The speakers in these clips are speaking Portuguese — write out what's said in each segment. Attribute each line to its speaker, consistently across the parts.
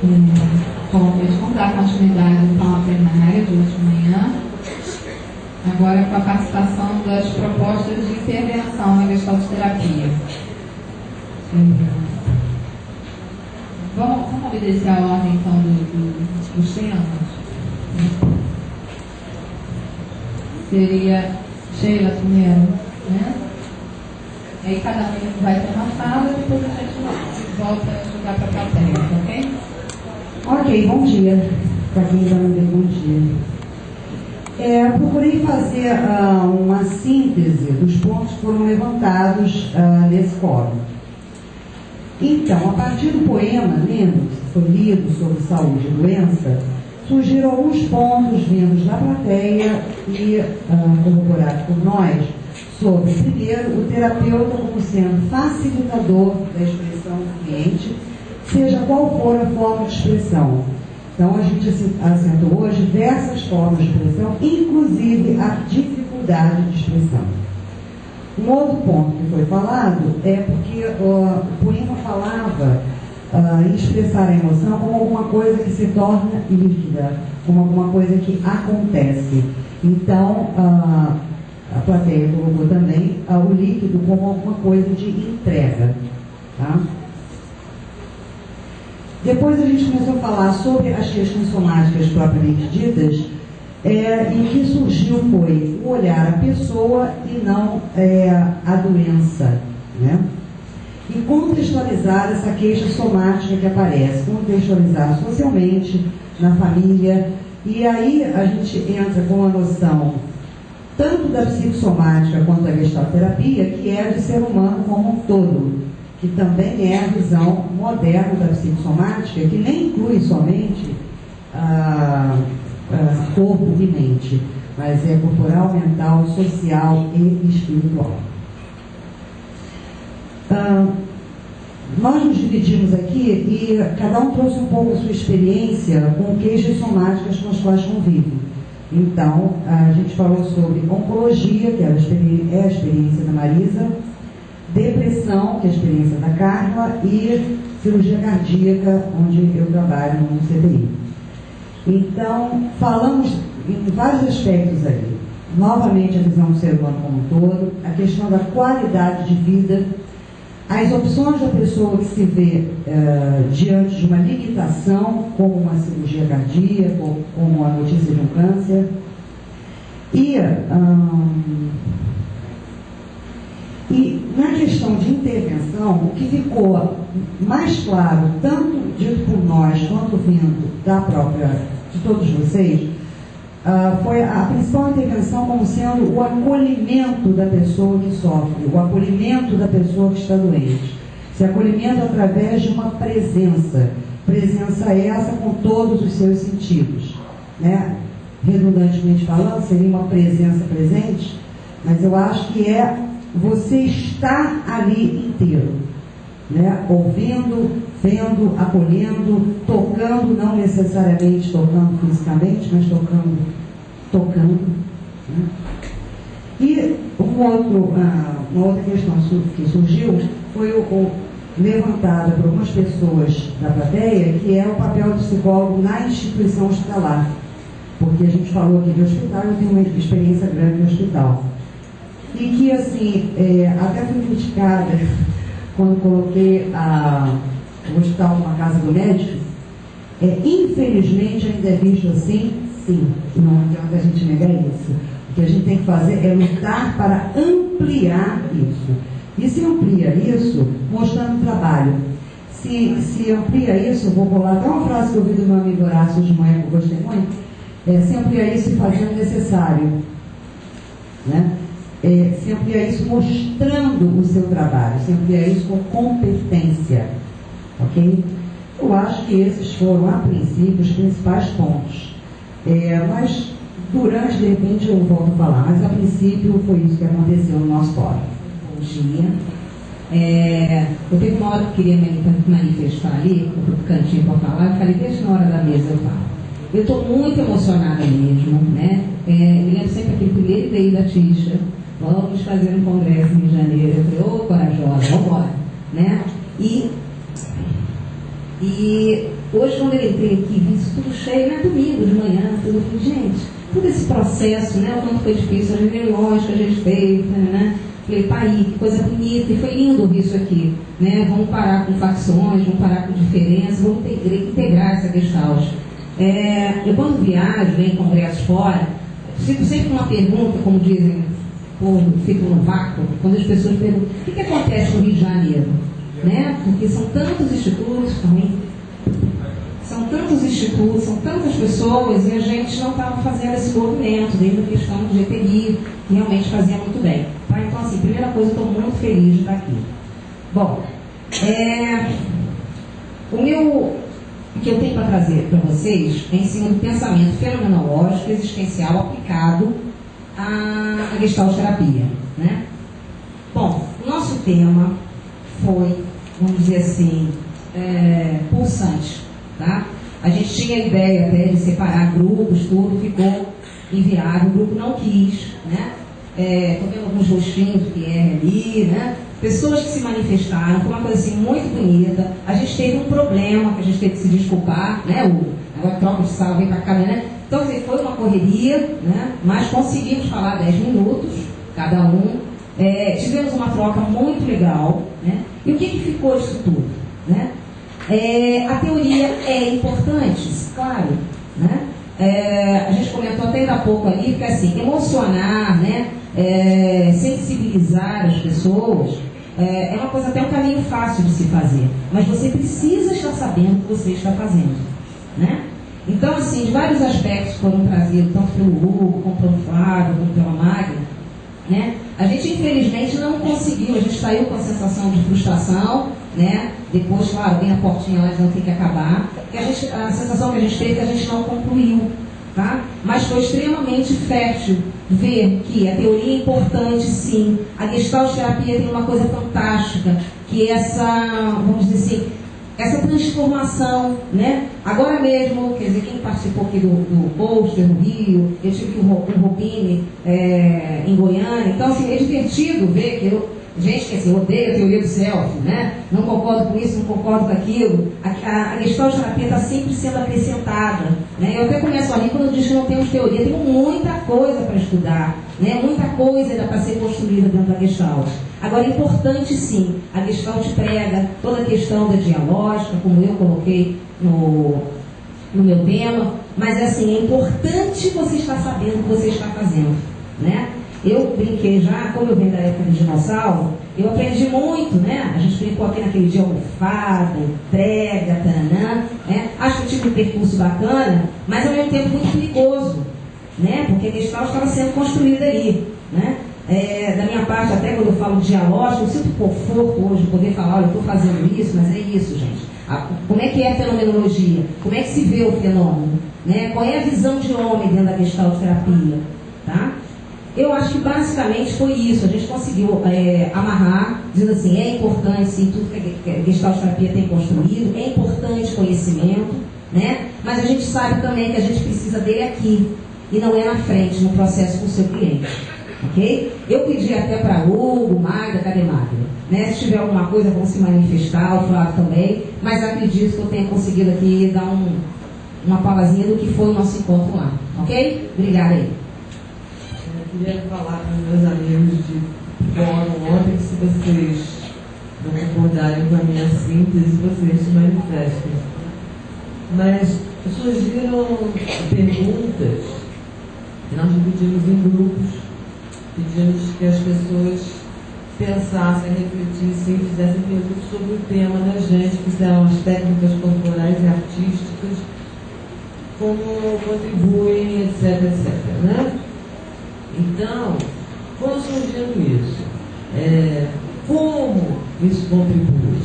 Speaker 1: Bom, eles vão dar continuidade então à plenária de hoje de manhã, agora com a participação das propostas de intervenção em gestaltoterapia. Vamos obedecer a ordem então dos temas? Seria Sheila primeiro, né? E aí cada um vai ter uma fala e depois a gente volta a jogar para a plateia, ok?
Speaker 2: Ok, bom dia. Para quem vai me ver, bom dia. Procurei fazer uma síntese dos pontos que foram levantados nesse fórum. Então, a partir do poema Lendo, que foi lido sobre saúde e doença, surgiram alguns pontos vindos da plateia e corroborados por nós, sobre, primeiro, o terapeuta como sendo facilitador da expressão do cliente, seja qual for a forma de expressão. Então, a gente acentou hoje diversas formas de expressão, inclusive a dificuldade de expressão. Um outro ponto que foi falado é porque o poema falava em expressar a emoção como alguma coisa que se torna líquida, como alguma coisa que acontece. Então, a plateia colocou também o líquido como alguma coisa de entrega. Tá? Depois a gente começou a falar sobre as questões somáticas propriamente ditas, e o que surgiu foi o olhar a pessoa e não a doença, né? E contextualizar essa queixa somática que aparece, contextualizar socialmente, na família, e aí a gente entra com a noção tanto da psicossomática quanto da gestalterapia, que é do ser humano como um todo, que também é a visão moderna da psicossomática, que nem inclui somente corpo e mente, mas é corporal, mental, social e espiritual. Nós nos dividimos aqui e cada um trouxe um pouco a sua experiência com queixas somáticas com as quais convive. Então, a gente falou sobre oncologia, que é a experiência da Marisa, depressão, que é a experiência da Carla, e cirurgia cardíaca, onde eu trabalho no CTI. Então, falamos em vários aspectos ali. Novamente, a visão do ser humano como um todo, a questão da qualidade de vida, as opções da pessoa que se vê diante de uma limitação, como uma cirurgia cardíaca, como a notícia de um câncer. E na questão de intervenção, o que ficou mais claro, tanto dito por nós quanto vindo de todos vocês, foi a principal intervenção como sendo o acolhimento da pessoa que sofre, o acolhimento da pessoa que está doente. Esse acolhimento através de uma presença essa com todos os seus sentidos, né? Redundantemente falando, seria uma presença presente, mas eu acho que você estar ali inteiro, né? Ouvindo, vendo, acolhendo, tocando, não necessariamente tocando fisicamente, mas tocando. Né? E uma outra questão que surgiu foi levantada por algumas pessoas da plateia, que é o papel do psicólogo na instituição hospitalar. Porque a gente falou aqui de hospital, eu tenho uma experiência grande no hospital. E que, assim, até fui criticada quando coloquei o hospital como a casa do médico. Infelizmente, ainda é visto assim, sim. Não adianta a gente negar isso. O que a gente tem que fazer é lutar para ampliar isso. E se amplia isso, mostrando o trabalho. Se amplia isso, vou colar até uma frase que eu vi do meu amigo Horácio de manhã, que eu gostei muito, se amplia isso e fazendo necessário. Né? Se amplia isso mostrando o seu trabalho, se amplia isso com competência. Ok? Eu acho que esses foram, a princípio, os principais pontos. Mas, durante, de repente, eu volto a falar. Mas, a princípio, foi isso que aconteceu no nosso fórum.
Speaker 3: Bom dia. Eu teve uma hora que eu queria manifestar ali, no cantinho para falar, eu falei, deixa na hora da mesa eu falo. Eu estou muito emocionada mesmo, né? Me lembro sempre aquele primeiro e-mail da Tisha, vamos fazer um congresso em janeiro. Eu falei, corajosa, vamos embora, né? E Hoje, quando eu entrei aqui, vi isso tudo cheio, né? Domingo de manhã, tudo. Eu falei, gente, todo esse processo, né? O quanto foi difícil, as reuniões que a gente fez, né? Falei, tá aí, que coisa bonita, e foi lindo ouvir isso aqui, né? Vamos parar com facções, vamos parar com diferenças, vamos integrar essa Gestalt. Eu quando viajo, venho em congressos fora, fico sempre com uma pergunta, como dizem, fico no vácuo, quando as pessoas perguntam, o que acontece no Rio de Janeiro? Né? Porque são tantos institutos também, são tantos institutos, são tantas pessoas, e a gente não estava fazendo esse movimento, desde a questão do GTI, que realmente fazia muito bem. Tá? Então, assim, primeira coisa, eu estou muito feliz de estar aqui. Bom, o que eu tenho para trazer para vocês é em cima do pensamento fenomenológico existencial aplicado à Gestalt terapia. Né? Bom, o nosso tema foi, vamos dizer assim, pulsante. Tá? A gente tinha a ideia até de separar grupos, tudo ficou inviável, o grupo não quis. Né? Estou vendo alguns rostinhos do Pierre ali, né? Pessoas que se manifestaram, foi uma coisa assim muito bonita. A gente teve um problema que a gente teve que se desculpar, né? Agora troca de sala, vem para cá, né? Então assim, foi uma correria, né? Mas conseguimos falar 10 minutos, cada um. Tivemos uma troca muito legal, né? E o que ficou disso tudo? Né? A teoria é importante, claro, né? A gente comentou até ainda há pouco ali, que assim, emocionar, né? Sensibilizar as pessoas é uma coisa, até um caminho fácil de se fazer, mas você precisa estar sabendo o que você está fazendo, né? Então, assim, vários aspectos foram trazidos, tanto pelo Hugo, como pelo Flávio, como pela Magna, né? A gente, infelizmente, não conseguiu, a gente saiu com a sensação de frustração, né? Depois, claro, vem a portinha lá, não tem que acabar, que a sensação que a gente teve é que a gente não concluiu, tá? Mas foi extremamente fértil ver que a teoria é importante, sim. A Gestalt terapia tem uma coisa fantástica, que é essa, vamos dizer assim, essa transformação, né? Agora mesmo, quer dizer, quem participou aqui do pôster no Rio, eu tive o Robine em Goiânia, então assim, é divertido ver que gente que assim, odeia a teoria do self, né? Não concordo com isso, não concordo com aquilo. A Gestalt terapia está sempre sendo acrescentada, né? Eu até começo a rir quando eu digo que não temos teoria, tem muita coisa para estudar, né? Muita coisa ainda para ser construída dentro da Gestalt. Agora, é importante sim, a Gestalt prega toda a questão da dialógica, como eu coloquei no meu tema, mas assim, é importante você estar sabendo o que você está fazendo, né? Eu brinquei já, como eu venho da época de dinossauro, eu aprendi muito, né? A gente brincou aqui naquele dia almofada, entrega, tanã, né? Acho que eu tive um percurso bacana, mas ao mesmo tempo muito perigoso, né? Porque a Gestalt estava sendo construída ali, né? Da minha parte, até quando eu falo de dialógico, eu sinto conforto hoje de poder falar, olha, eu estou fazendo isso, mas é isso, gente. Como é que é a fenomenologia? Como é que se vê o fenômeno? Né? Qual é a visão de homem dentro da Gestalt terapia? Tá? Eu acho que basicamente foi isso. A gente conseguiu amarrar, dizendo assim, é importante sim, tudo que a Gestalt terapia tem construído, é importante conhecimento, né? Mas a gente sabe também que a gente precisa dele aqui, e não é na frente, no processo com o seu cliente. Okay? Eu pedi até para Hugo, Magda, cadê Magda? Né? Se tiver alguma coisa, vão se manifestar, o Flávio também, mas acredito que eu tenha conseguido aqui dar uma palazinha do que foi o nosso encontro lá. Ok? Obrigada aí.
Speaker 4: Eu queria falar para os meus amigos de fórum ontem que, se vocês não concordarem com a minha síntese, vocês se manifestem. Mas surgiram perguntas que nós dividimos em grupos. Pedimos que as pessoas pensassem, refletissem e fizessem perguntas sobre o tema da gente, que são as técnicas corporais e artísticas, como contribuem, etc, etc. Né? Então, foi surgindo isso. Como isso contribui?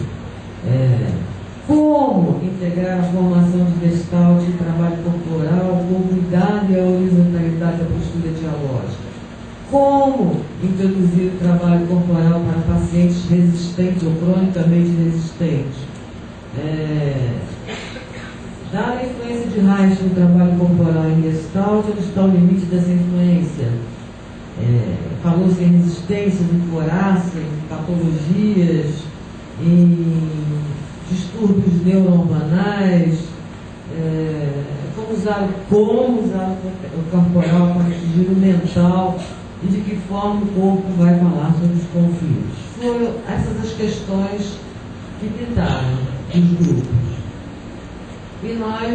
Speaker 4: Como integrar a formação de Gestalt e trabalho corporal com cuidado e a horizontalidade da postura dialógica? Como introduzir o trabalho corporal para pacientes resistentes ou cronicamente resistentes? Dar a influência de Reich no trabalho corporal em Gestalt, onde está o limite dessa influência? Falou-se em resistência, em coraça, em patologias, em distúrbios neurohormonais, como usar o corporal para atingir o mental e de que forma o corpo vai falar sobre os conflitos. Foram essas as questões que pintaram os grupos. E nós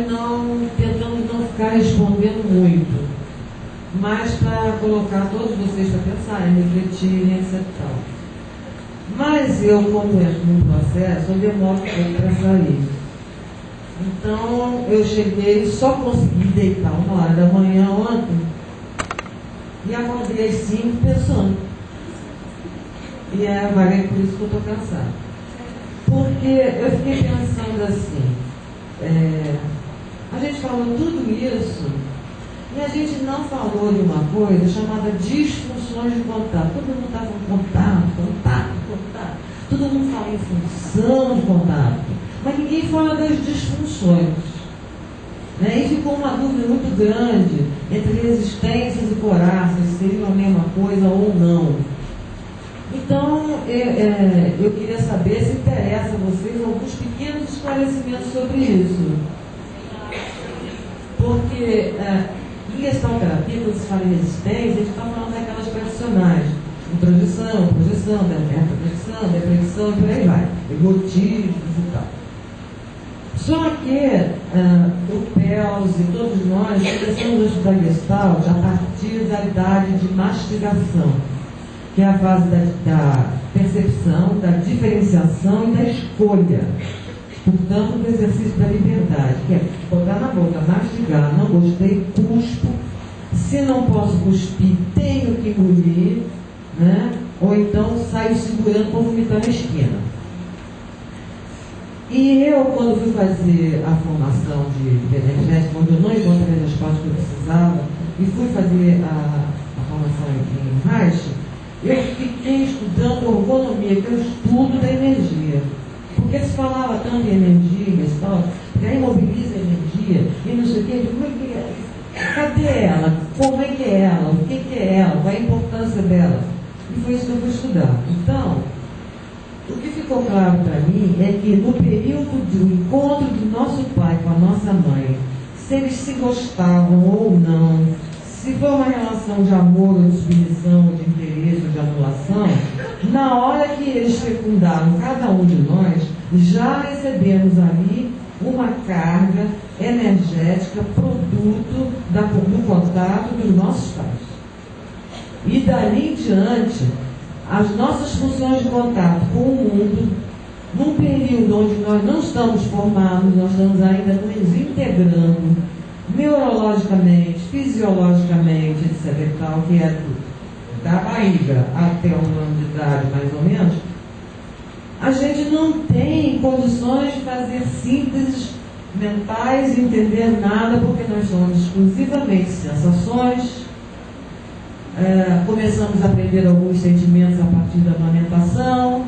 Speaker 4: tentamos não ficar respondendo muito, mas para colocar todos vocês para pensarem, refletirem, etc. Mas eu, como entro no processo, eu demoro um pouco para sair. Então, eu cheguei, só consegui deitar 1h da manhã ontem, e acordei às 5 pensando. E vai ver por isso que eu estou cansada. Porque eu fiquei pensando assim, a gente falou tudo isso, e a gente não falou de uma coisa chamada disfunções de contato. Todo mundo está com contato. Todo mundo fala em função de contato. Mas ninguém fala das disfunções. Né? E ficou uma dúvida muito grande entre resistências e coraças, se seriam a mesma coisa ou não. Então, eu queria saber se interessa a vocês alguns pequenos esclarecimentos sobre isso. Porque em gestalterapia, quando se fala em resistência, a gente está falando daquelas tradicionais. Introdução, projeção, projeção, depressão e por aí vai. Egotismos e tal. Só que o PELS e todos nós começamos a estudar Gestalt a partir da idade de mastigação, que é a fase da percepção, da diferenciação e da escolha. Portanto, o exercício da liberdade, que é botar na boca, mastigar, não gostei, cuspo. Se não posso cuspir, tenho que engolir, né? Ou então saio segurando para vomitar na esquina. E eu, quando fui fazer a formação de energética, quando eu não encontrei as respostas que eu precisava, e fui fazer a formação em Reich, eu fiquei estudando ergonomia, que é o estudo da energia. Porque se falava tanto em energia, que aí mobiliza a energia, e não sei o quê, como é que é? Cadê ela? Como é que é ela? O que é ela? Qual é a importância dela? E foi isso que eu fui estudar. Então, o que ficou claro para mim é que no período do encontro do nosso pai com a nossa mãe, se eles se gostavam ou não, se for uma relação de amor ou de submissão, ou de interesse ou de anulação, na hora que eles fecundaram cada um de nós, já recebemos ali uma carga energética produto do contato dos nossos pais. E dali em diante, as nossas funções de contato com o mundo, num período onde nós não estamos formados, nós estamos ainda nos integrando, neurologicamente, fisiologicamente, etc. e tal, que é da barriga até 1 ano de idade, mais ou menos, a gente não tem condições de fazer sínteses mentais e entender nada, porque nós somos exclusivamente sensações. Começamos a aprender alguns sentimentos a partir da amamentação,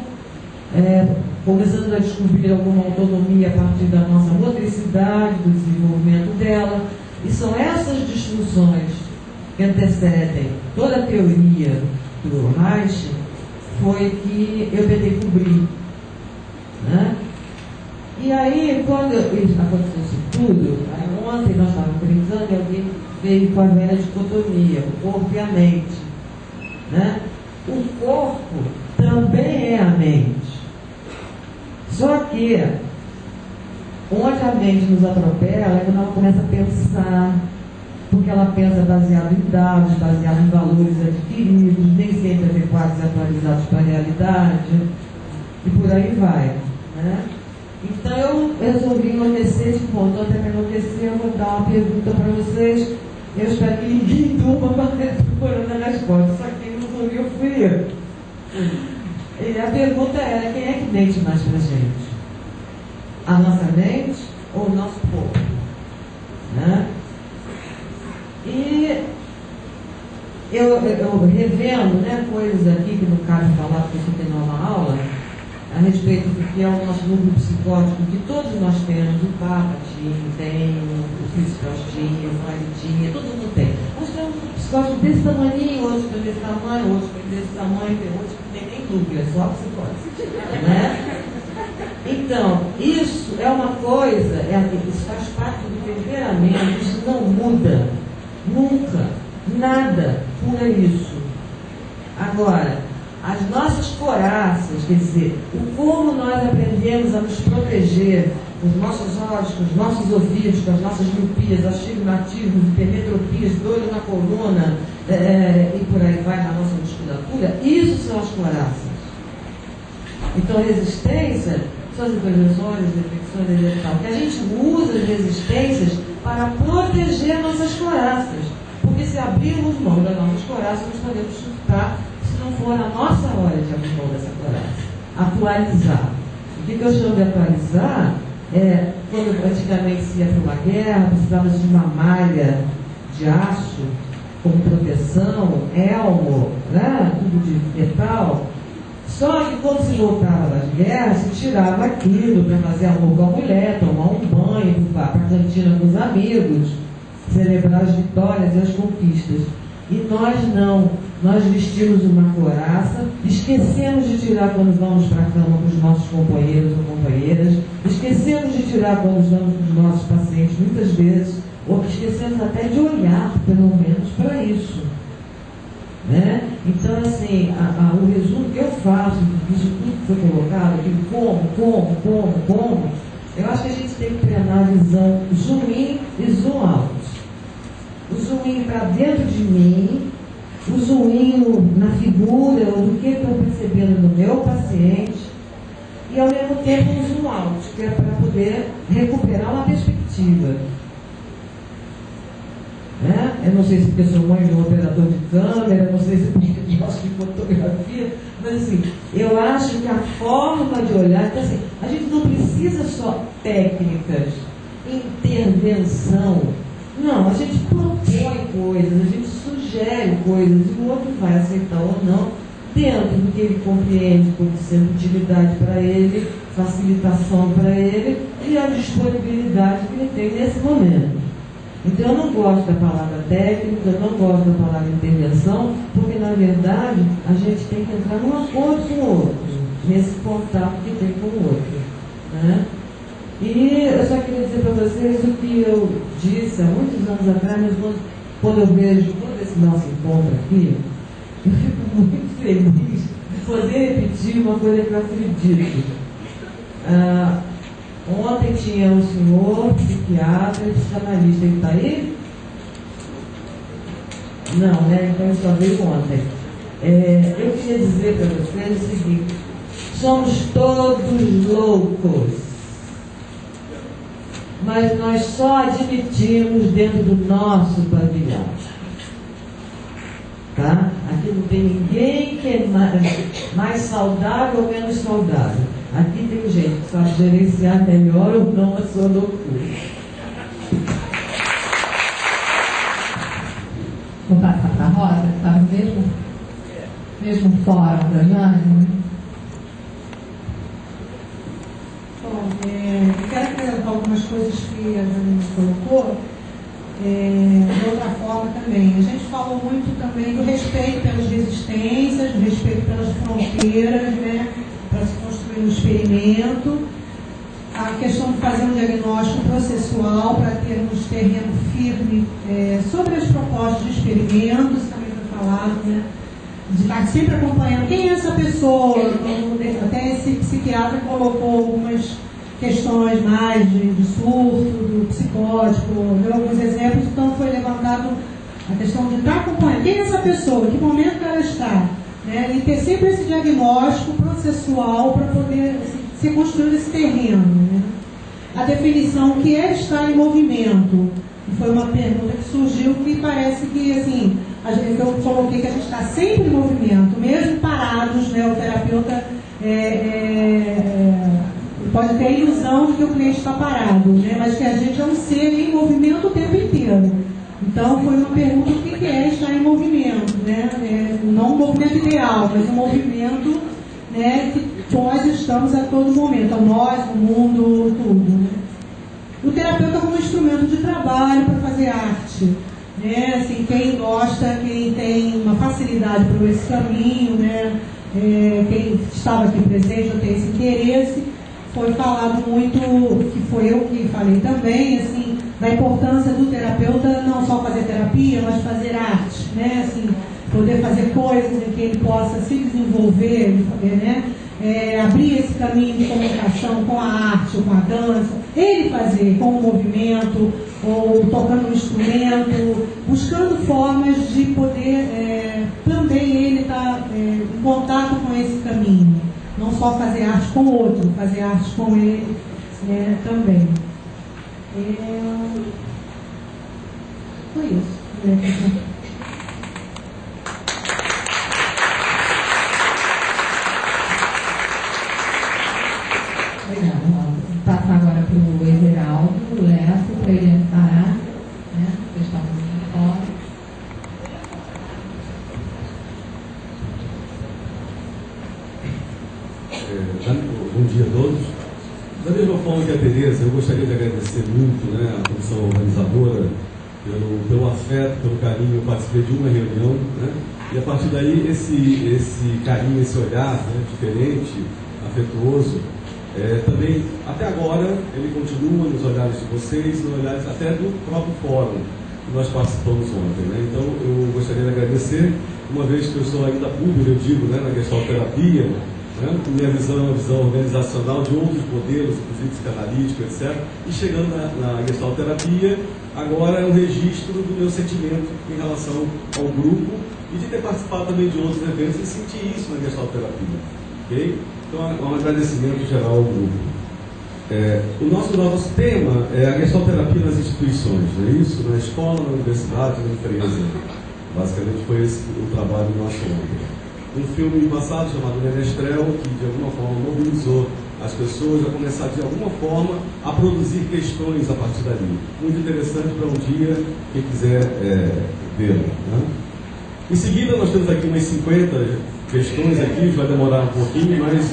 Speaker 4: começamos a descobrir alguma autonomia a partir da nossa motricidade, do desenvolvimento dela, e são essas disfunções que antecedem toda a teoria do Reich, foi que eu tentei cobrir. Né? E aí, quando aconteceu isso tudo, ontem nós estávamos brincando e alguém veio com a velha dicotomia, o corpo e a mente. Né? O corpo também é a mente. Só que, onde a mente nos atropela, ela começa a pensar, porque ela pensa baseado em dados, baseado em valores adquiridos, nem sempre adequados e atualizados para a realidade, e por aí vai. Né? Então eu resolvi enlouquecer esse ponto. Até que enlouquecer, eu vou dar uma pergunta para vocês. Eu espero que ninguém durma procurando a resposta. Só que quem resolveu fui eu. E a pergunta era: quem é que mente mais para a gente? A nossa mente ou o nosso corpo? Né? E eu revendo, né, coisas aqui que não cabe falar porque isso tem numa aula, a respeito do que é o nosso núcleo psicótico, que todos nós temos. O Papa tem, o Francisco tinha, o Freud tinha, todo mundo tem. Nós temos um psicótico desse tamanho, outros que desse tamanho, outros que desse tamanho, tem outros que não tem nem núcleo, é só psicótico. Né? Então, isso é uma coisa, isso faz parte do temperamento, isso não muda, nunca, nada cura isso. Agora, as nossas coraças, quer dizer, o como nós aprendemos a nos proteger com os nossos olhos, com os nossos ouvidos, com as nossas miopias, astigmatismos, hipermetropias, dor na coluna, e por aí vai na nossa musculatura, isso são as coraças. Então, resistência são as intervenções, infecções e tal, que a gente usa as resistências para proteger nossas coraças. Porque se abrirmos mão das nossas coraças, nós podemos surtar, se não for a nossa hora de abrir mão dessa coraça. Atualizar. O que eu chamo de atualizar é, quando antigamente se ia para uma guerra, precisava de uma malha de aço como proteção, elmo, né, tudo de metal. Só que quando se voltava das guerras, se tirava aquilo para fazer amor com a mulher, tomar um banho, para a cantina com os amigos, celebrar as vitórias e as conquistas. E nós não. Nós vestimos uma couraça, esquecemos de tirar quando vamos para a cama com os nossos companheiros ou companheiras, esquecemos de tirar quando vamos com os nossos pacientes, muitas vezes, ou esquecemos até de olhar, pelo menos, para isso. Né? Então, assim, o resumo que eu faço disso tudo que foi colocado, que como, eu acho que a gente tem que treinar a visão zoom in e zoom out. O zoom in para dentro de mim, o zoom in na figura, do que estou percebendo no meu paciente, e ao mesmo tempo um zoom out, que é para poder recuperar uma perspectiva. Né? Eu não sei se porque sou mãe de um operador de câmera, não sei se porque gosto de fotografia, mas assim, eu acho que a forma de olhar, então assim, a gente não precisa só técnicas, intervenção. Não, a gente propõe coisas, a gente sugere coisas, e o outro vai aceitar ou não, dentro do que ele compreende como sendo utilidade para ele, facilitação para ele e a disponibilidade que ele tem nesse momento. Então, eu não gosto da palavra técnica, eu não gosto da palavra intervenção, porque, na verdade, a gente tem que entrar num acordo com o outro, nesse contato que tem com o outro. Né? E eu só queria dizer para vocês o que eu disse há muitos anos atrás, mas quando eu vejo todo esse nosso encontro aqui, eu fico muito feliz de poder repetir uma coisa que eu acredito. Ontem tinha um senhor, psiquiatra e psicanalista. Ele está aí? Não, né? Então ele só veio ontem. Eu queria dizer para vocês o seguinte: somos todos loucos, mas nós só admitimos dentro do nosso pavilhão. Tá? Aqui não tem ninguém que é mais saudável ou menos saudável. Aqui tem gente que sabe gerenciar melhor ou não a sua loucura.
Speaker 1: Vou passar para a Rosa, que está no mesmo fórum da Jane.
Speaker 5: Bom, eu quero acrescentar algumas coisas que a Jane colocou, de outra forma também. A gente falou muito também do respeito pelas resistências, do respeito pelas fronteiras, né, para se construir um experimento, a questão de fazer um diagnóstico processual para termos terreno firme sobre as propostas de experimentos, também foi falado, né, de estar sempre acompanhando quem é essa pessoa. Até esse psiquiatra colocou algumas questões mais de surto, do psicótico, deu alguns exemplos, então foi levantado a questão de estar acompanhando quem é essa pessoa, que momento ela está, né, e ter sempre esse diagnóstico processual para poder ser construído esse terreno. Né? A definição que é estar em movimento, foi uma pergunta que surgiu, que parece que, assim, eu coloquei que a gente está sempre em movimento, mesmo parados, né, o terapeuta pode ter a ilusão de que o cliente está parado, né, mas que a gente é um ser em movimento o tempo inteiro. Então, foi uma pergunta: o que é estar em movimento? Né? Não um movimento ideal, mas um movimento, né, que nós estamos a todo momento, nós, o mundo, tudo. Né? O terapeuta como instrumento de trabalho para fazer arte. Né? Assim, quem gosta, quem tem uma facilidade por esse caminho, né? Quem estava aqui presente ou tem esse interesse, foi falado muito, que foi eu que falei também, assim, da importância do terapeuta não só fazer terapia, mas fazer arte, né? Assim, poder fazer coisas em que ele possa se desenvolver, né? Abrir esse caminho de comunicação com a arte ou com a dança, ele fazer com o movimento ou tocando um instrumento, buscando formas de poder também ele estar em contato com esse caminho, não só fazer arte com o outro, fazer arte com ele também. Foi isso.
Speaker 1: Obrigada. Vou passar agora para o Everaldo Lesso, para ele entrar, né? Questão do microfone.
Speaker 6: Bom dia a todos. Da mesma forma que a Tereza, eu gostaria de agradecer muito, né, a comissão organizadora pelo afeto, pelo carinho. Eu participei de uma reunião, né, e a partir daí esse carinho, esse olhar, né, diferente, afetuoso, também, até agora, ele continua nos olhares de vocês, nos olhares até do próprio fórum que nós participamos ontem, né? Então, eu gostaria de agradecer, uma vez que eu sou ainda público, eu digo, né, na gestalterapia, né, minha visão é uma visão organizacional de outros modelos, inclusive psicanalítico, etc. E chegando na gestalterapia, agora é um registro do meu sentimento em relação ao grupo e de ter participado também de outros eventos e sentir isso na gestalterapia. Okay? Então, um agradecimento geral ao grupo. O nosso tema é a gestalterapia nas instituições, não é isso? Na escola, na universidade, na empresa. Basicamente foi esse o trabalho nosso ontem. Um filme passado chamado Menestrel, que de alguma forma mobilizou as pessoas a começar de alguma forma a produzir questões a partir dali. Muito interessante para um dia quem quiser vê-lo. Né? Em seguida nós temos aqui umas 50 questões aqui, vai demorar um pouquinho, mas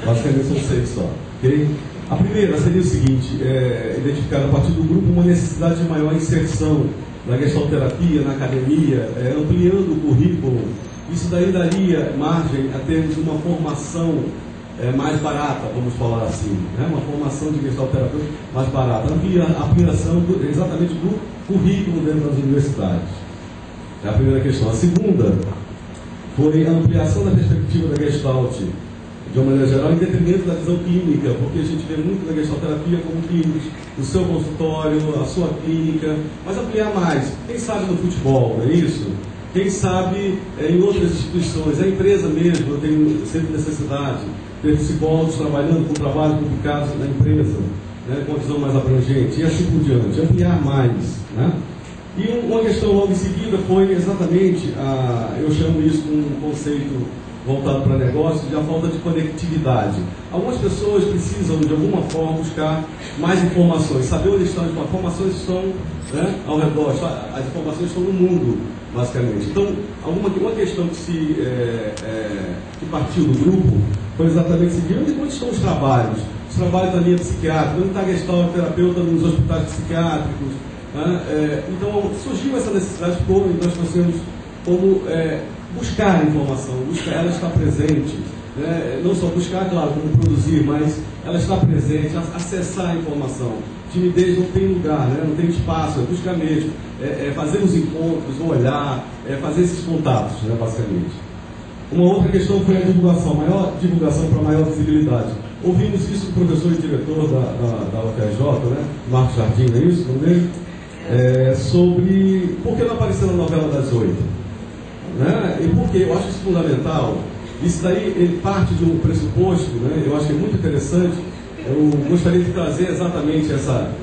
Speaker 6: basicamente são 6 só. Okay? A primeira seria o seguinte, identificar a partir do grupo uma necessidade de maior inserção na gestalterapia, na academia, ampliando o currículo. Isso daí daria margem a termos uma formação mais barata, vamos falar assim, né? Uma formação de gestalterapeuta mais barata, ampliação exatamente do currículo dentro das universidades. É a primeira questão. A segunda foi a ampliação da perspectiva da Gestalt, de uma maneira geral, em detrimento da visão clínica, porque a gente vê muito da gestalterapia como clínicos, o seu consultório, a sua clínica, mas ampliar mais. Quem sabe no futebol, não é isso? Quem sabe em outras instituições, a empresa mesmo, eu tenho sempre necessidade de ter psicólogos trabalhando com trabalhos publicados na empresa, né, com a visão mais abrangente, e assim por diante, ampliar mais. Né? E uma questão logo em seguida foi exatamente, eu chamo isso de um conceito voltado para negócio, de a falta de conectividade. Algumas pessoas precisam, de alguma forma, buscar mais informações, saber onde estão as informações, estão, né, ao redor, as informações estão no mundo, basicamente. Então, uma questão que partiu do grupo foi exatamente o seguinte: onde estão os trabalhos? Os trabalhos da linha psiquiátrica, onde está a gestalterapeuta nos hospitais psiquiátricos? Né? Então, surgiu essa necessidade, e nós trouxemos como buscar a informação, ela está presente, né? Não só buscar, claro, como produzir, mas ela está presente, acessar a informação. Timidez não tem lugar, né? Não tem espaço, é buscar mesmo, fazer os encontros, olhar, fazer esses contatos, né, basicamente. Uma outra questão foi a divulgação, maior divulgação para maior visibilidade. Ouvimos isso do professor e diretor da UFRJ, né, Marcos Jardim, não é isso? Sobre por que não apareceu na novela das 8. Né? E por que? Eu acho isso fundamental. Isso daí ele parte de um pressuposto, né? Eu acho que é muito interessante. Eu gostaria de trazer exatamente essa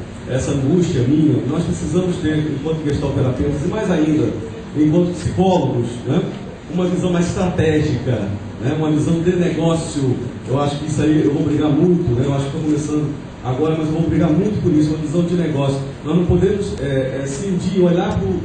Speaker 6: angústia minha. Nós precisamos ter, enquanto gestalterapeutas, e mais ainda, enquanto psicólogos, né, uma visão mais estratégica, né, uma visão de negócio. Eu acho que isso aí eu vou brigar muito, né? Eu acho que estou começando agora, mas eu vou brigar muito por isso, uma visão de negócio. Nós não podemos cindir, olhar para o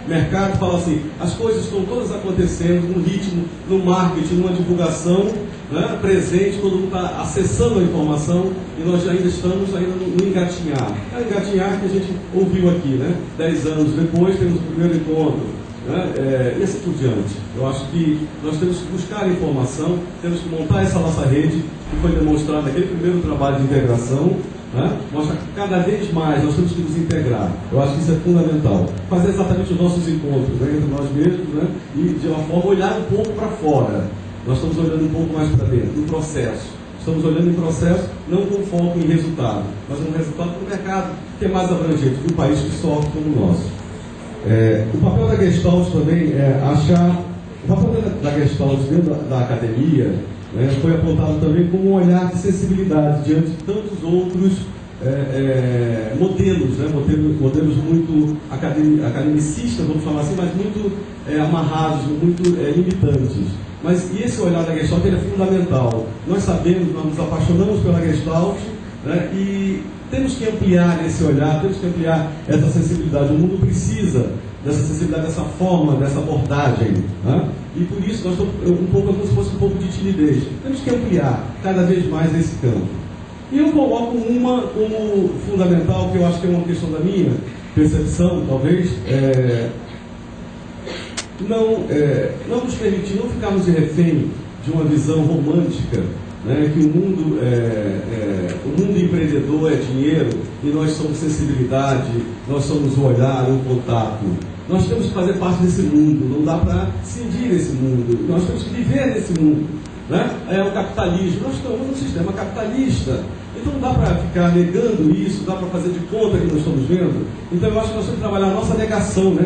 Speaker 6: mercado e falar assim, as coisas estão todas acontecendo no ritmo, no marketing, numa divulgação, né, presente, todo mundo está acessando a informação e nós ainda estamos no engatinhar. É o engatinhar que a gente ouviu aqui, né? 10 anos depois temos o primeiro encontro, né? E assim por diante. Eu acho que nós temos que buscar informação, temos que montar essa nossa rede, que foi demonstrada naquele primeiro trabalho de integração, né? Mostra que cada vez mais nós temos que nos integrar. Eu acho que isso é fundamental. Fazer exatamente os nossos encontros, né, entre nós mesmos, né? E de uma forma olhar um pouco para fora. Nós estamos olhando um pouco mais para dentro, no processo. Estamos olhando em processo, não com foco em resultado, mas um resultado para o mercado, que é mais abrangente, de um país que sofre como o nosso. O papel da Gestalt também é achar... O papel da Gestalt dentro da academia, né, foi apontado também como um olhar de sensibilidade diante de tantos outros modelos, né, modelos muito academicistas, vamos falar assim, mas muito amarrados, muito limitantes. Mas e esse olhar da Gestalt ele é fundamental. Nós sabemos, nós nos apaixonamos pela Gestalt, né, e temos que ampliar esse olhar, temos que ampliar essa sensibilidade. O mundo precisa dessa sensibilidade, dessa forma, dessa abordagem, né? E por isso nós estamos como se fosse um pouco de timidez. Temos que ampliar cada vez mais esse campo. E eu coloco uma como fundamental, que eu acho que é uma questão da minha percepção, talvez, não nos permitir, não ficarmos refém de uma visão romântica, né, que o mundo empreendedor é dinheiro e nós somos sensibilidade, nós somos o olhar, o contato. Nós temos que fazer parte desse mundo, não dá para cindir esse mundo, nós temos que viver nesse mundo, né? É o capitalismo, nós estamos num sistema capitalista. Então não dá para ficar negando isso, dá para fazer de conta que nós estamos vendo. Então eu acho que nós temos que trabalhar a nossa negação, né?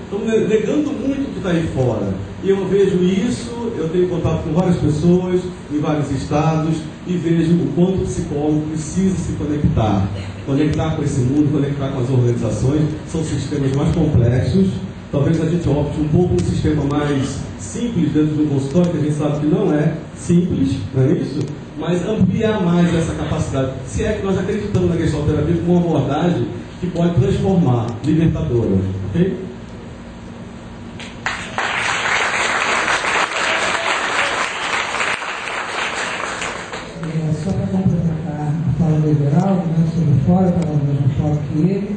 Speaker 6: Estamos negando muito o que está aí fora. E eu vejo isso, eu tenho contato com várias pessoas, em vários estados, e vejo o quanto o psicólogo precisa se conectar com esse mundo, conectar com as organizações. São sistemas mais complexos. Talvez a gente opte um pouco um sistema mais simples dentro de um consultório, que a gente sabe que não é simples, não é isso? Mas ampliar mais essa capacidade. Se é que nós acreditamos na gestalterapia como uma abordagem que pode transformar, libertadora. Ok?
Speaker 5: Só para complementar a fala do Everaldo, né, sobre o fórum, eu estava no mesmo fórum que ele.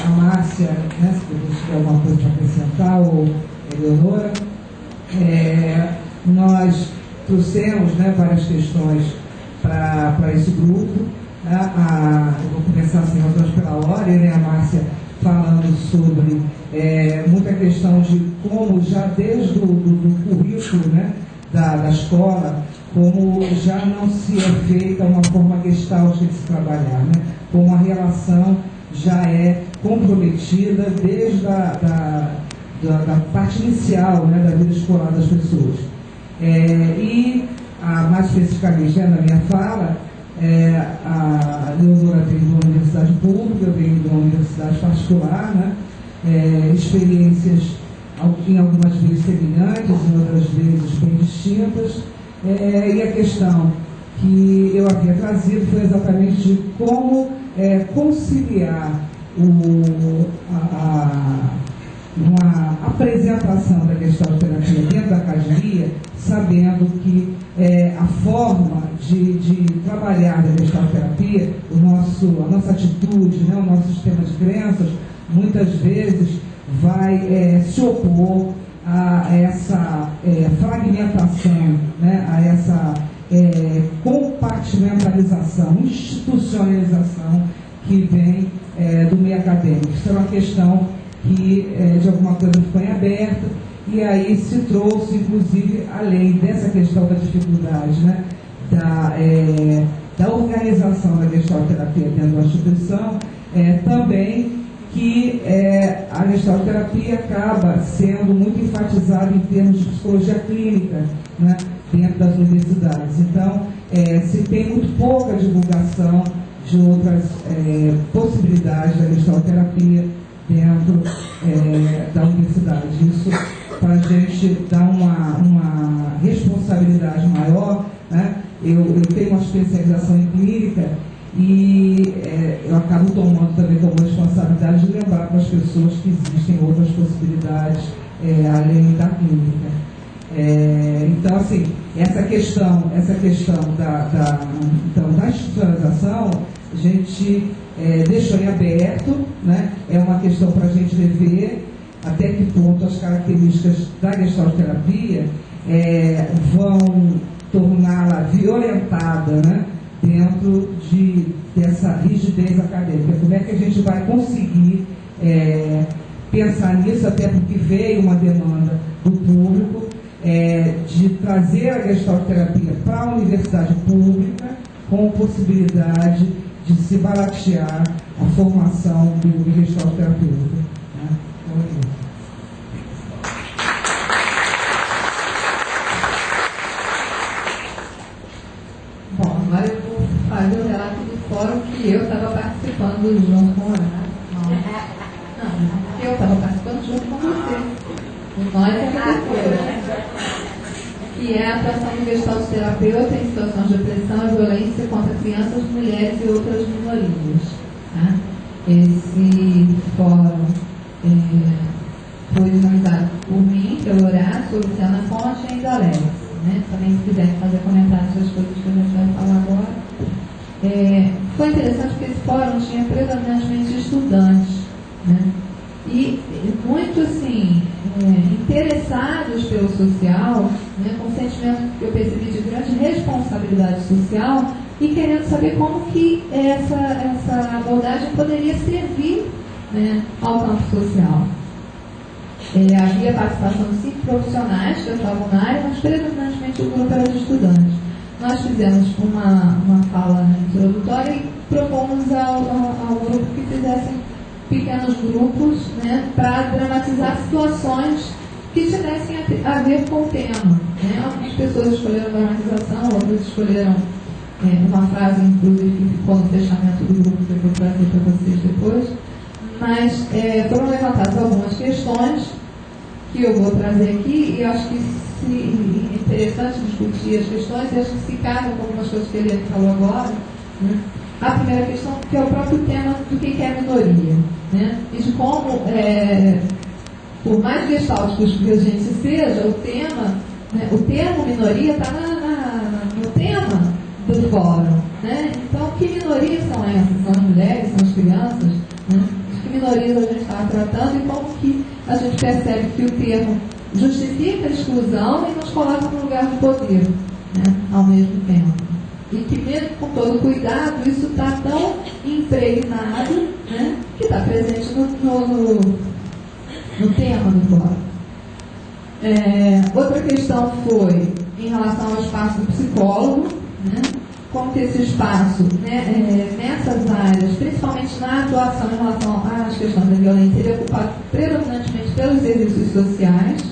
Speaker 5: A Márcia, né, se você tiver alguma coisa para acrescentar, ou Eleonora, nós trouxemos, né, várias questões para esse grupo. Eu vou começar assim, nós pela ordem, né, a Márcia falando sobre muita questão de como já desde do currículo, né, da escola, como já não se é feita uma forma gestalt de se trabalhar, né, como a relação já é comprometida desde da parte inicial, né, da vida escolar das pessoas. Mais especificamente, né, na minha fala, a Leonora veio de uma universidade pública, eu venho de uma universidade particular, né, experiências em algumas vezes semelhantes, em outras vezes bem distintas, e a questão que eu havia trazido foi exatamente de como conciliar uma apresentação da gestalterapia dentro da academia, sabendo que a forma de trabalhar da gestalterapia, a nossa atitude, né, o nosso sistema de crenças, muitas vezes vai se opor a essa fragmentação, né, a essa compartimentalização, institucionalização que vem do meio acadêmico. Isso é uma questão que de alguma coisa ficou em aberto, e aí se trouxe, inclusive, além dessa questão da dificuldade, né, da organização da gestalterapia dentro da instituição, também que a gestalterapia acaba sendo muito enfatizada em termos de psicologia clínica, né, dentro das universidades. Então, se tem muito pouca divulgação de outras possibilidades da gestalterapia dentro da universidade. Isso para a gente dar uma responsabilidade maior, né? Eu tenho uma especialização em clínica e eu acabo tomando também como responsabilidade de lembrar para as pessoas que existem outras possibilidades além da clínica. Então, assim, essa questão da institucionalização, a gente deixou em aberto, né? É uma questão para a gente rever,
Speaker 7: até que ponto as características da gestalterapia vão torná-la violentada, né, dentro dessa rigidez acadêmica. Como é que a gente vai conseguir pensar nisso, até porque veio uma demanda do público de trazer a gestalterapia para a universidade pública com possibilidade de se baratear a formação do gestalterapeuta, né? Então, é isso.
Speaker 1: Bom, agora eu vou fazer o relato do fórum que eu estava participando junto com o Horácio. Não, eu estava participando junto com você. Nós é depois. Que é a atuação do gestalterapeuta em situações de opressão e violência contra crianças, mulheres e outras minorias. Tá? Esse fórum foi organizado por mim, pelo Horácio, Luciana Fonte e ainda Alex. Né? Também, se quiserem fazer comentários sobre as coisas que a gente vai falar agora. Foi interessante porque esse fórum tinha predominantemente estudantes, né? E muito assim, interessados pelo social, né? Com um sentimento que eu percebi de grande responsabilidade social e querendo saber como que essa abordagem poderia servir, né, ao campo social. Havia participação de 5 profissionais que estavam na área, mas predominantemente o grupo era de estudantes. Nós fizemos uma fala introdutória e propomos ao grupo que fizessem pequenos grupos, né, para dramatizar situações que tivessem a ver com o tema. Né? Algumas pessoas escolheram dramatização, outras escolheram uma frase, inclusive, que ficou no fechamento do grupo, que eu vou trazer para vocês depois. Mas foram levantadas algumas questões que eu vou trazer aqui e acho que é interessante discutir as questões e acho que se casam com algumas coisas que ele falou agora. Né? A primeira questão, que é o próprio tema do que é minoria, né? E de como, por mais gestálticos que a gente seja, o termo minoria está no tema do fórum, né? Então, que minorias são essas? São as mulheres, são as crianças, né? De que minorias a gente está tratando e como que a gente percebe que o termo justifica a exclusão e nos coloca no lugar de poder, né? Ao mesmo tempo. E que mesmo com todo cuidado, isso está tão impregnado, né, que está presente no tema do fórum. Outra questão foi em relação ao espaço do psicólogo, né, como que esse espaço, né, nessas áreas, principalmente na atuação em relação às questões da violência, ele é ocupado predominantemente pelos serviços sociais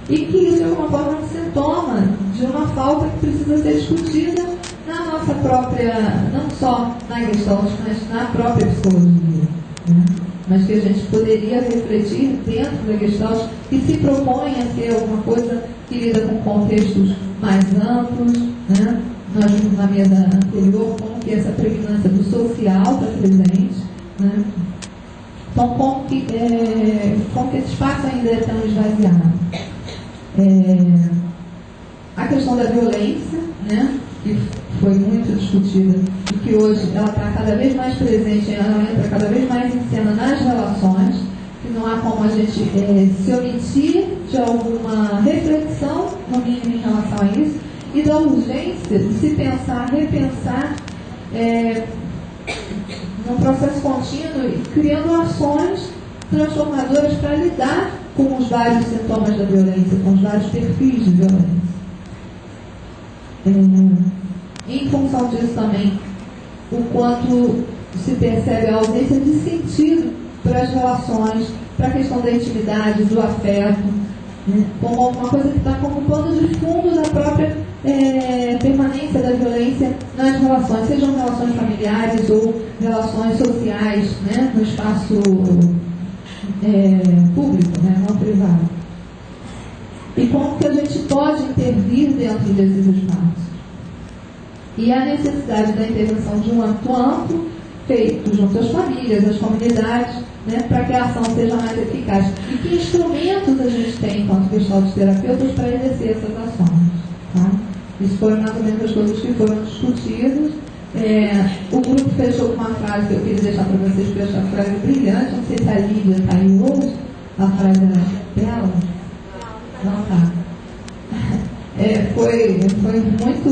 Speaker 1: e que isso, de alguma forma, é um sintoma de uma falta que precisa ser discutida na nossa própria, não só na Gestalt, mas na própria psicologia, né? Mas que a gente poderia refletir dentro da Gestalt que se propõe a ser alguma coisa que lida com contextos mais amplos, né? Nós vimos na mesa anterior como que essa pregnância do social está presente, né? Então, como que esse espaço ainda é tão esvaziado. A questão da violência, né, que foi muito discutida e que hoje ela está cada vez mais presente, ela entra cada vez mais em cena nas relações, que não há como a gente se omitir de alguma reflexão, no mínimo, em relação a isso, e da urgência de se pensar, repensar num processo contínuo e criando ações transformadoras para lidar com os vários sintomas da violência, com os vários perfis de violência. Em função disso também, o quanto se percebe a ausência de sentido para as relações, para a questão da intimidade, do afeto, né, como alguma coisa que está como pano de fundo da própria permanência da violência nas relações, sejam relações familiares ou relações sociais, né, no espaço público, né, não privado. E como que a gente pode intervir dentro desses espaços. E a necessidade da intervenção de um ato amplo, feito junto às famílias, às comunidades, né, para que a ação seja mais eficaz. E que instrumentos a gente tem, enquanto gestalterapeutas, para exercer essas ações. Tá? Isso foram mais ou menos as coisas que foram discutidas. O grupo fechou com uma frase que eu queria deixar para vocês, porque eu achei a frase brilhante, não sei se a Lídia está aí hoje, A frase era bela? Não, tá. Foi muito, como é que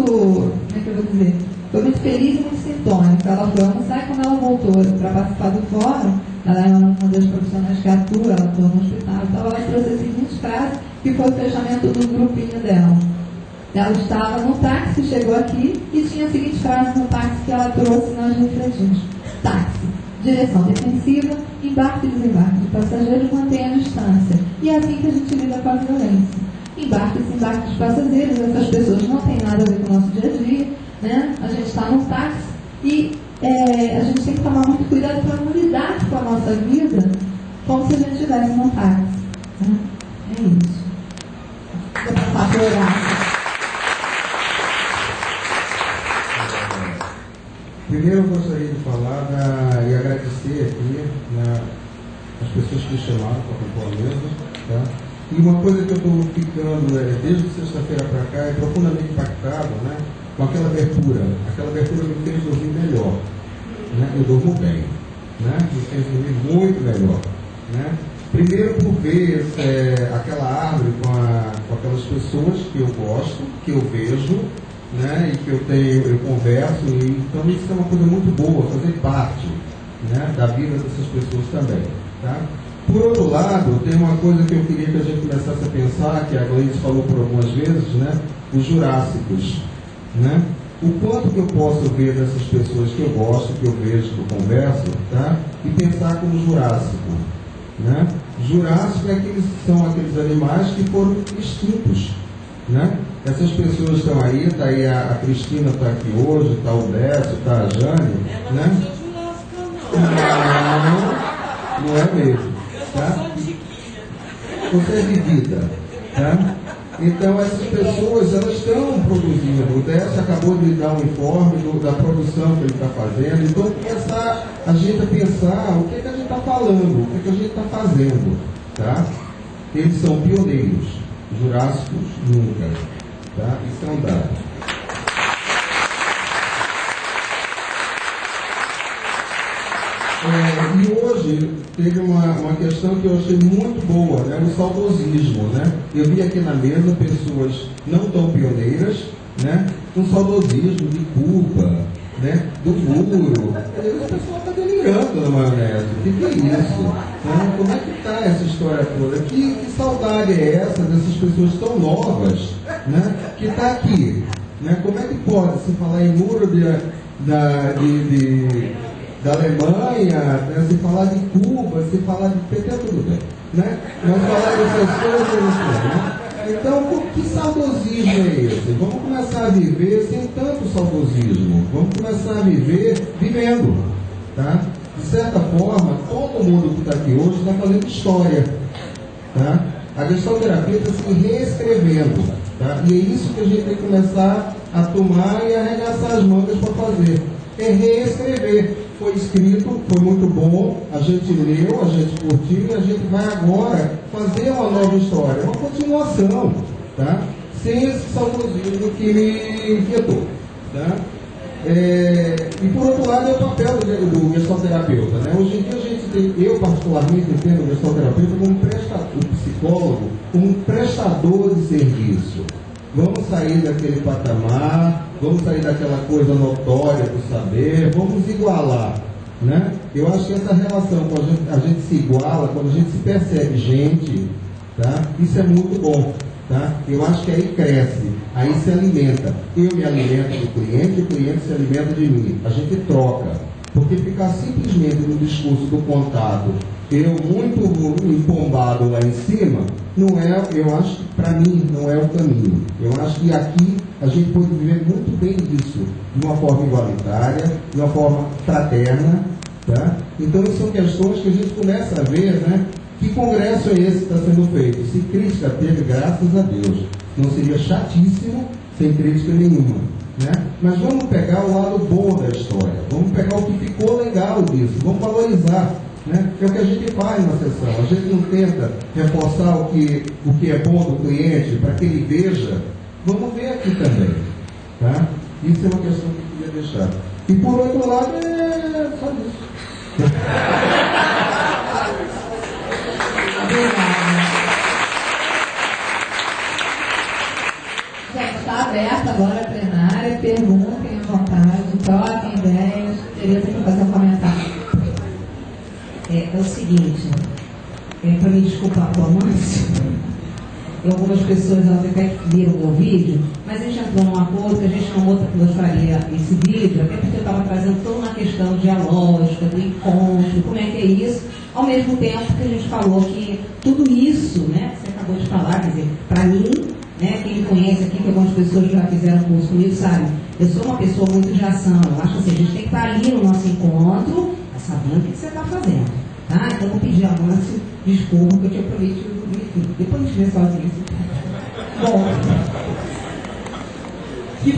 Speaker 1: eu vou dizer? Foi muito feliz e muito sintônica. Ela foi almoçar e quando ela voltou para participar do fórum, ela é uma das profissionais que atua, ela atua no hospital, então ela trouxe as seguintes frases, que foi o fechamento do grupinho dela. Ela estava no táxi, chegou aqui e tinha a seguinte frase no táxi que ela trouxe e nós refletimos. Táxi, direção defensiva, embarque e desembarque de passageiros, mantenha a distância. E é assim que a gente lida com a violência. Embarque e desembarque de passageiros, essas pessoas não têm nada a ver com o nosso dia a dia, né? A gente está no táxi e a gente tem que tomar muito cuidado para não lidar com a nossa vida como se a gente estivesse no táxi. Né? É isso. Vou passar para o Horácio.
Speaker 8: Primeiro eu gostaria de falar e agradecer aqui as pessoas que chamaram para compor a mesa. Tá? E uma coisa que eu estou ficando desde sexta-feira para cá é profundamente impactado, né, com aquela abertura. Aquela abertura me fez dormir melhor. Né? Eu durmo bem. Né? Me fez dormir muito melhor. Né? Primeiro por ver aquela árvore com aquelas pessoas que eu gosto, que eu vejo, né, e que eu converso, e então isso é uma coisa muito boa, fazer parte, né, da vida dessas pessoas também. Tá? Por outro lado, tem uma coisa que eu queria que a gente começasse a pensar, que a Gleice falou por algumas vezes, né, os jurássicos. Né? O quanto que eu posso ver dessas pessoas que eu gosto, que eu vejo, que eu converso, tá? E pensar como jurássico. Né? Jurássico são aqueles animais que foram extintos. Né? Essas pessoas estão aí, está aí a Cristina está aqui hoje, está o Décio, está a Jane.
Speaker 4: Ela
Speaker 8: né?
Speaker 4: não é jurássica,
Speaker 8: não é mesmo. Tá? Você é vivida. Tá? Então essas pessoas elas estão produzindo. O Décio acabou de dar um informe da produção que ele está fazendo. Então começar a gente a pensar o que a gente está falando, o que a gente está fazendo. Tá? Eles são pioneiros. Jurássicos nunca. Tá? Isso é um dado. E hoje teve uma questão que eu achei muito boa, né? O saudosismo. Né? Eu vi aqui na mesa pessoas não tão pioneiras, né? Um saudosismo de Cuba, né? Do muro. O pessoal está delirando na maionese. O que é isso? Né? Como é que está essa história toda? Que saudade é essa dessas pessoas tão novas, né? Que está aqui? Né? Como é que pode se falar em muro da Alemanha, né? Se falar de Cuba, se falar de PT, tudo bem. Né? Mas falar dessas coisas, né? Então, que saudosismo é esse? Vamos começar a viver sem tanto saudosismo. Vamos começar a viver vivendo. Tá? De certa forma, todo mundo que está aqui hoje está fazendo história. Tá? A gestalterapia está se reescrevendo. Tá? E é isso que a gente tem que começar a tomar e arregaçar as mangas para fazer. É reescrever. Foi escrito, foi muito bom, a gente leu, a gente curtiu e a gente vai agora fazer uma nova história, uma continuação, tá? Sem esse saudosismo que me inquietou. Tá? E por outro lado é o papel do gestalterapeuta. Né? Hoje em dia a gente tem, eu particularmente entendo o gestalterapeuta como o psicólogo como um prestador de serviço. Vamos sair daquele patamar, vamos sair daquela coisa notória do saber, vamos igualar. Né? Eu acho que essa relação, quando a gente se iguala, quando a gente se percebe gente, tá? Isso é muito bom. Tá? Eu acho que aí cresce, aí se alimenta. Eu me alimento do cliente, o cliente se alimenta de mim. A gente troca. Porque ficar simplesmente no discurso do contato, eu muito empombado lá em cima, não é, eu acho que para mim não é o caminho. Eu acho que aqui a gente pode viver muito bem disso, de uma forma igualitária, de uma forma fraterna. Tá? Então são questões que a gente começa a ver, né? Que congresso é esse que está sendo feito? Se crítica teve, graças a Deus. Não seria chatíssimo sem crítica nenhuma. Né? Mas vamos pegar o lado bom da história. Vamos pegar o que ficou legal disso. Vamos valorizar. Né? É o que a gente faz na sessão. A gente não tenta reforçar o que é bom do cliente para que ele veja. Vamos ver aqui também. Tá? Isso é uma questão que eu queria deixar. E por outro lado, é só isso.
Speaker 1: Está aberta agora a plenária, perguntem à vontade, troquem ideias. Tereza quer fazer um comentário.
Speaker 3: É o seguinte, para me desculpar com a Márcia, algumas pessoas até viram o meu vídeo, mas a gente entrou num acordo que a gente não mostraria esse vídeo, até porque eu estava trazendo toda uma questão dialógica, do encontro, como é que é isso, ao mesmo tempo que a gente falou que tudo isso, né, que você acabou de falar, quer dizer, para mim, né, quem me conhece aqui, que algumas pessoas já fizeram curso comigo, sabe, eu sou uma pessoa muito de ação, eu acho assim, a gente tem que estar ali no nosso encontro, sabendo o que você está fazendo, tá? Então eu vou pedir a Márcia desculpa, que eu tinha prometido, enfim, depois a gente vê sozinho. Bom,
Speaker 5: que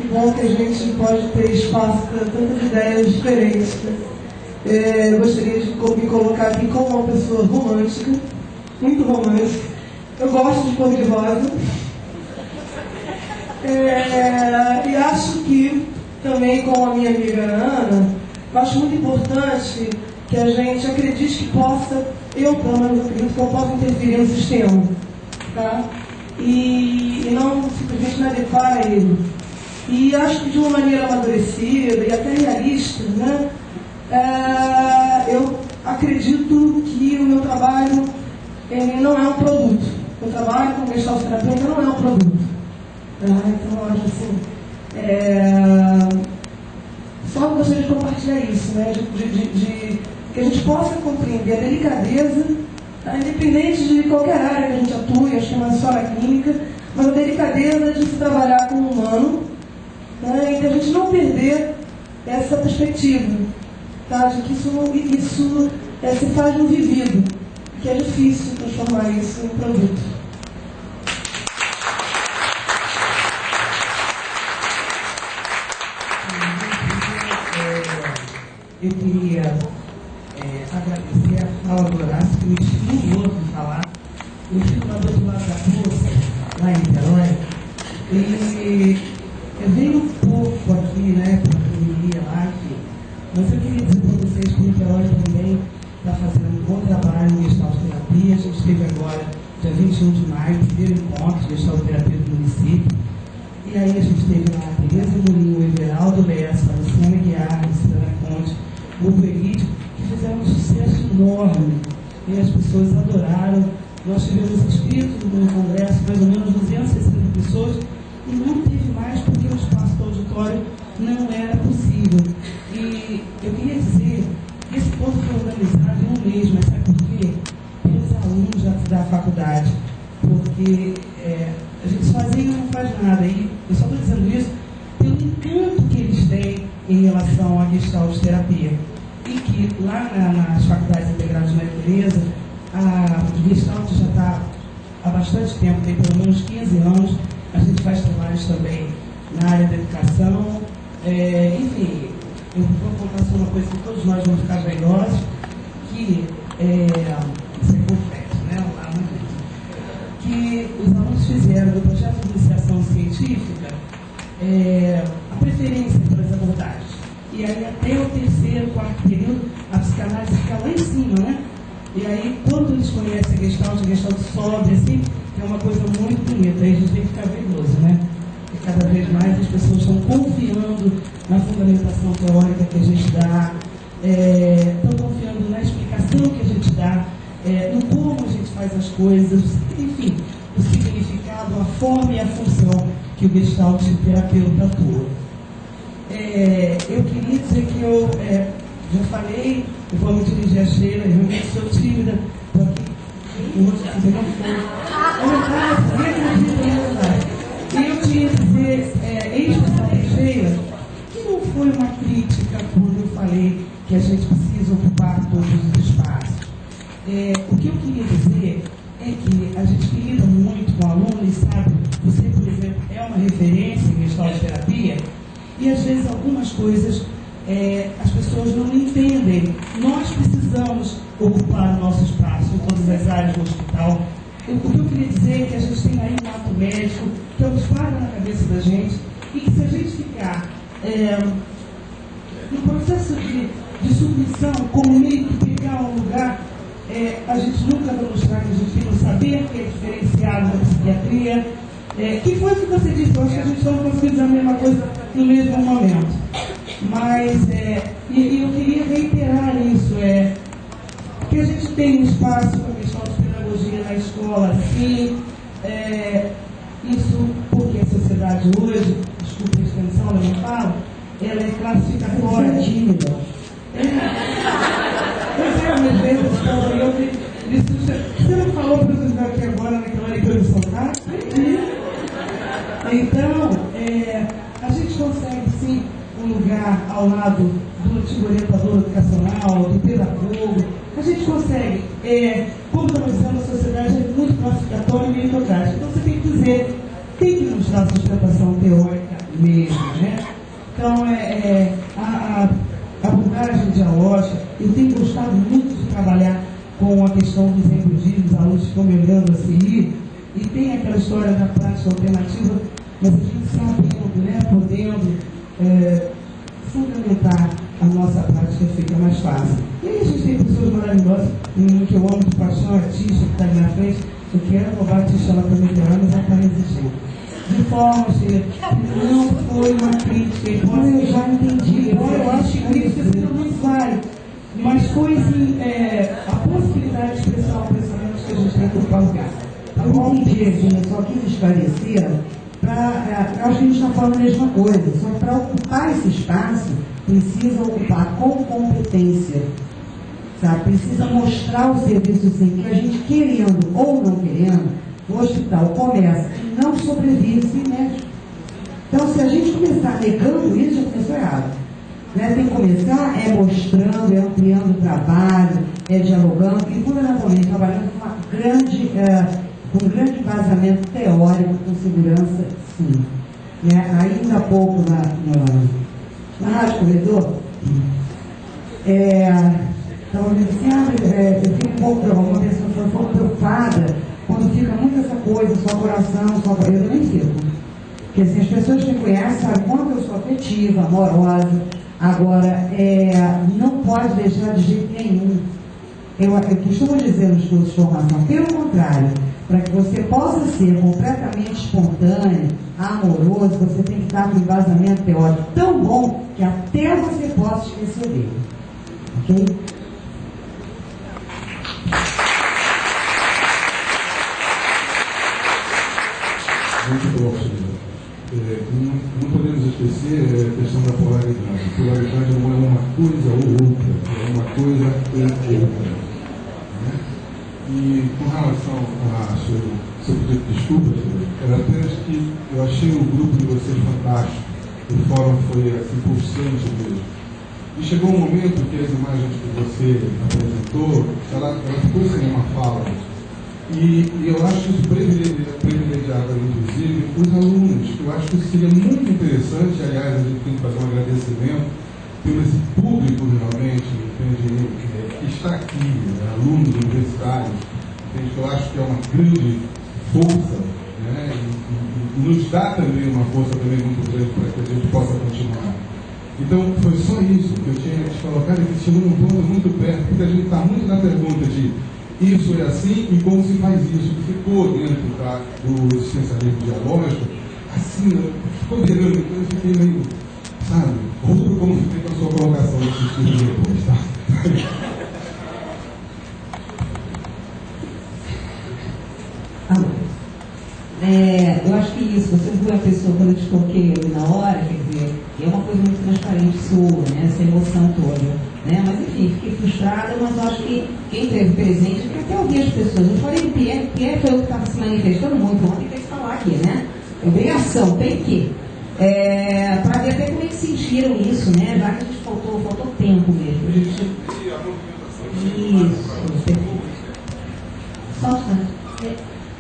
Speaker 5: bom que a gente pode ter espaço para tantas ideias diferentes. Eu gostaria de me colocar aqui como uma pessoa romântica, muito romântica. Eu gosto de cor de rosa. E acho que, também com a minha amiga Ana, eu acho muito importante que a gente acredite que possa, eu pelo menos acredito que eu possa interferir no sistema, tá? E não simplesmente me adequar a ele. E acho que de uma maneira amadurecida e até realista, né? Eu acredito que o meu trabalho não é um produto. O trabalho com gestalt terapeuta não é um produto. Então, eu acho assim, só gostaria de compartilhar isso, né? Que a gente possa compreender a delicadeza, tá? Independente de qualquer área que a gente atue, acho que não é só na clínica, mas a delicadeza de se trabalhar com o humano, né? E que a gente não perder essa perspectiva, tá? De que isso se faz no vivido, que é difícil transformar isso em produto.
Speaker 7: Eu queria agradecer a fala do Horácio, que me estimulou de falar. Eu fui lá do outro lado da força, lá em Niterói, e eu venho um pouco aqui, né, para a pandemia lá, enfim. Mas eu queria dizer para vocês que Niterói também está fazendo um bom trabalho em gestalt terapia. A gente teve agora, dia 21 de maio, o primeiro encontro de gestalt terapia do município. E aí a gente teve lá a Tereza Mourinho, o Everaldo Lessa, a Luciana Guiar, a Luciana Conte, o Verídio, que fizeram um sucesso enorme. E as pessoas adoraram. Nós tivemos inscritos no congresso, mais ou menos 260 pessoas, e não teve mais porque o espaço do auditório não era possível. E eu queria dizer que esse ponto foi organizado em um mês, mas sabe por quê? Pelos alunos da faculdade. Porque a gente sozinho não faz nada. E eu só estou dizendo isso pelo encanto que eles têm em relação à gestalt terapia. E que lá nas faculdades integradas de Maria Tereza, a gestalt já está há bastante tempo, tem pelo menos 15 anos. A gente faz trabalhos também na área da educação. Enfim, eu vou contar só uma coisa que todos nós vamos ficar vaidosos, que isso é confesso, né? Lá no que os alunos fizeram do projeto de iniciação científica a preferência pelas abordagens. E aí até o terceiro, quarto período, a psicanálise fica lá em cima, né? E aí, quando eles conhecem a gestalt sobe, assim, é uma coisa muito bonita. Aí a gente tem que ficar vaidoso, né? E cada vez mais as pessoas estão confiando na fundamentação teórica que a gente dá, estão confiando na explicação que a gente dá, no como a gente faz as coisas, enfim, o significado, a forma e a função que o gestalt terapeuta atua. Eu queria dizer que eu já falei, eu vou me dirigir à Sheila, eu realmente sou tímida, estou aqui hoje, você não foi. E eu queria dizer, em especial para a Sheila, que não foi uma crítica quando eu falei que a gente precisa ocupar todos os espaços. O que eu queria dizer é que a gente que lida muito com alunos, e sabe, você, por exemplo, é uma referência em gestalt terapia, e às vezes algumas coisas as pessoas não entendem. Nós precisamos ocupar o nosso espaço em todas as áreas do hospital. O que eu queria dizer é que a gente tem aí um ato médico que é um disparo na cabeça da gente, e que se a gente ficar no processo de submissão, como meio que pegar um lugar, a gente nunca vai mostrar que a gente tem um saber que é diferenciado da psiquiatria. Que foi o que você disse, eu acho que a gente não conseguiu dizer a mesma coisa no mesmo momento. Mas, e eu queria reiterar isso, que a gente tem um espaço para a questão de pedagogia na escola, sim, isso porque a sociedade hoje, desculpa a extensão da minha fala, ela é classificatória. Tímida. Pois é, mas você não falou para os aqui agora naquela hora que eu soltar? Então, a gente consegue sim um lugar ao lado do antigo orientador educacional, do pedagogo. A gente consegue, como estamos dizendo, a sociedade é muito classificatória e meritocrática. Então você tem que dizer quem que nos dá sustentação teórica mesmo, né? Então, a abordagem dialógica, eu tenho gostado muito de trabalhar com a questão dos enrudidos, os alunos ficam me olhando assim, e tem aquela história da prática alternativa, mas a gente sabendo, né, podendo fundamentar a nossa prática, fica mais fácil. E aí a gente tem pessoas maravilhosas, que eu amo de paixão, artista que está ali na frente, eu quero roubar a artista lá para me ter, mas ela está resistindo. De forma que não foi uma crítica, embora eu já entendi, eu acho que crítica não vale, mas foi assim, a possibilidade de expressar o pensamento que a gente tem que colocar.
Speaker 2: Eu entendi, Regina, só quis esclarecer, eu acho que a gente está falando a mesma coisa, só que para ocupar esse espaço, precisa ocupar com competência, sabe? Precisa mostrar o serviço sim, que a gente querendo ou não querendo, o hospital começa e não sobrevive sem médico. Então, se a gente começar negando isso, já começou errado. Né? Tem que começar mostrando, ampliando o trabalho, dialogando e, fundamentalmente, trabalhando com um grande embasamento teórico, com segurança, sim. Né? Ainda há pouco na Rádio Corredor, estava me dizendo, eu fico um pouco preocupada quando fica muito essa coisa, só coração, só eu nem fico. Porque assim, as pessoas que me conhecem sabem quanto eu sou afetiva, amorosa. Agora, não pode deixar de jeito nenhum. Eu costumo dizer nos cursos de formação, pelo contrário, para que você possa ser completamente espontâneo, amoroso, você tem que estar com um embasamento teórico tão bom que até você possa esquecer dele. Ok?
Speaker 8: Muito bom, não podemos esquecer a questão da polaridade. A polaridade não é uma coisa ou outra, é uma coisa e outra. Né? E com relação a seu pedido de desculpas, era apenas que eu achei o grupo de vocês fantástico. O fórum foi assim, pulsante mesmo. E chegou um momento que as imagens que você apresentou, ela ficou sem uma fala. E eu acho isso privilegiado, inclusive, os alunos. Eu acho que isso seria muito interessante. Aliás, a gente tem que fazer um agradecimento pelo esse público realmente que está aqui, alunos universitários, que eu acho que é uma grande força, né? E nos dá também uma força também muito grande para que a gente possa continuar. Então, foi só isso que eu tinha que te colocar, que chegou num ponto muito perto, porque a gente está muito na pergunta de isso é assim e como se faz isso, que ficou dentro do existencialismo dialógico, assim, ficou virando, eu fiquei meio, sabe, outro como fiquei com a sua colocação nesse estudo depois, tá?
Speaker 3: Eu acho que isso, você foi a pessoa, quando eu te coloquei ali na hora, quer dizer, é uma coisa muito transparente sua, né, essa emoção toda, né, mas enfim, fiquei frustrada, mas eu acho que quem esteve presente, porque até ouvir as pessoas, eu falei do Pierre foi o que estava se manifestando muito, ontem tem que falar aqui, né, obrigação, tem que, para ver até como é que sentiram isso, né, já que a gente faltou tempo mesmo, a gente... Isso,
Speaker 1: só um instante.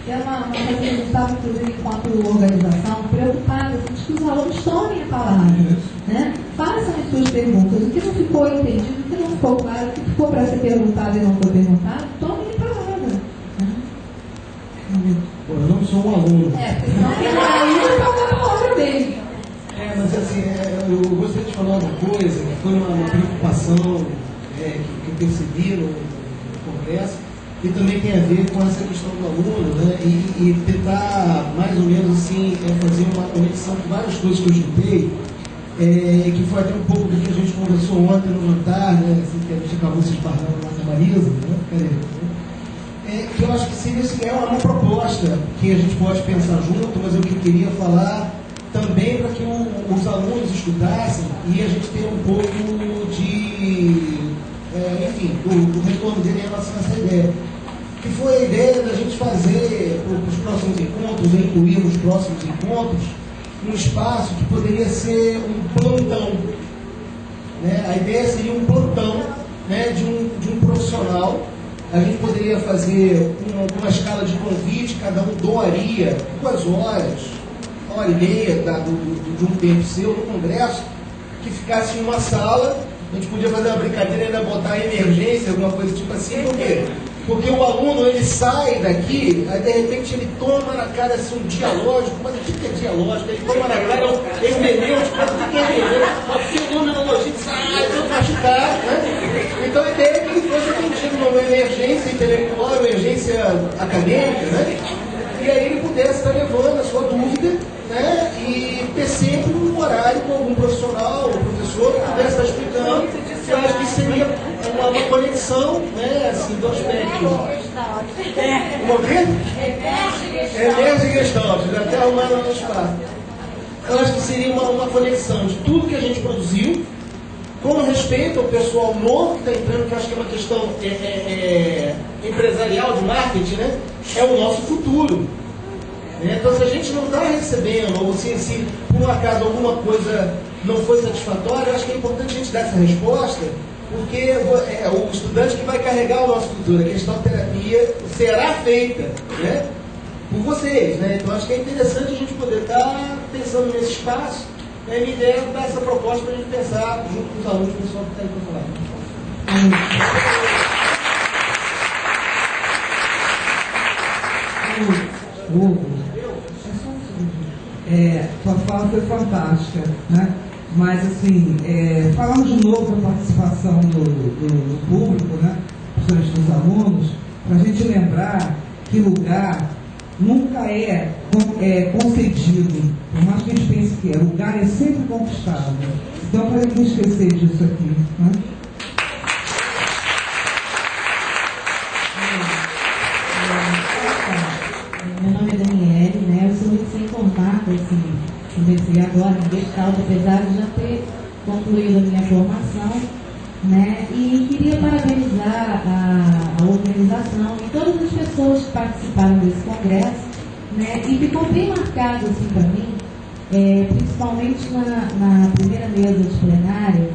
Speaker 1: É uma coisa que a gente estava, inclusive, enquanto organização, preocupada de que os alunos tomem a palavra, né? Façam as suas perguntas. O que não ficou entendido, o que não ficou claro, o que ficou para ser perguntado e não foi perguntado, tomem a palavra.
Speaker 9: Pô, eu não sou um aluno.
Speaker 1: Porque senão tem aí a palavra dele.
Speaker 9: Mas assim, eu gostaria de falar uma coisa, que foi uma preocupação que eu percebi no congresso, que também tem a ver com essa questão do aluno, né? E tentar, mais ou menos assim, fazer uma conexão com várias coisas que eu juntei, que foi até um pouco do que a gente conversou ontem no jantar, né? Assim, que a gente acabou se esbarrando lá na Marisa, né? Que eu acho que seria assim, é uma proposta que a gente pode pensar junto, mas eu queria falar também para que os alunos escutassem e a gente tenha um pouco de, enfim, do retorno dele em relação a essa ideia. Que foi a ideia da gente fazer os próximos encontros, incluir os próximos encontros, um espaço que poderia ser um plantão. Né? A ideia seria um plantão, né, de um profissional. A gente poderia fazer uma escala de convite, cada um doaria 2 horas, 1h30 de um tempo seu no congresso, que ficasse em uma sala. A gente podia fazer uma brincadeira e ainda botar emergência, alguma coisa tipo assim, por quê? Porque o aluno, ele sai daqui, aí de repente ele toma na cara assim, um dialógico, mas o que é dialógico? Ele toma na cara um hermenêutico, mas o que é hermenêutico? Uma fenomenologia, sai, todo machucado, né? Então a ideia é que ele fosse atendido numa emergência intelectual, emergência acadêmica, né? E aí ele pudesse estar levando a sua dúvida, né? E ter sempre um horário com algum profissional, um professor que pudesse estar explicando. Eu acho que seria uma conexão, né, assim, do aspecto. Uma vez? Emerge Gestalt, já até arrumando no espaço. Eu acho que seria uma conexão de tudo que a gente produziu, com respeito ao pessoal novo que está entrando, que eu acho que é uma questão empresarial, de marketing, né? É o nosso futuro. Então, se a gente não está recebendo, ou se por um acaso alguma coisa não foi satisfatória, eu acho que é importante a gente dar essa resposta, porque é o estudante que vai carregar o nosso futuro. A Gestalterapia será feita, né, por vocês. Né? Então, acho que é interessante a gente poder estar pensando nesse espaço. A minha ideia é dar essa proposta para a gente pensar junto com os alunos, o pessoal que está aí para
Speaker 7: falar. Sua fala foi fantástica, né? Mas assim, falando de novo da participação do público, né? Principalmente dos alunos, para a gente lembrar que lugar nunca é concedido, por mais que a gente pense que lugar é sempre conquistado. Então, para não esquecer disso aqui, né?
Speaker 3: Meu nome é Daniele, né? Eu sou recém-formada, assim, comecei agora em Gestalt, apesar de já ter concluído a minha formação, né? E queria parabenizar a organização e todas as pessoas que participaram desse congresso, né? E ficou bem marcado, assim, para mim, principalmente na primeira mesa de plenária,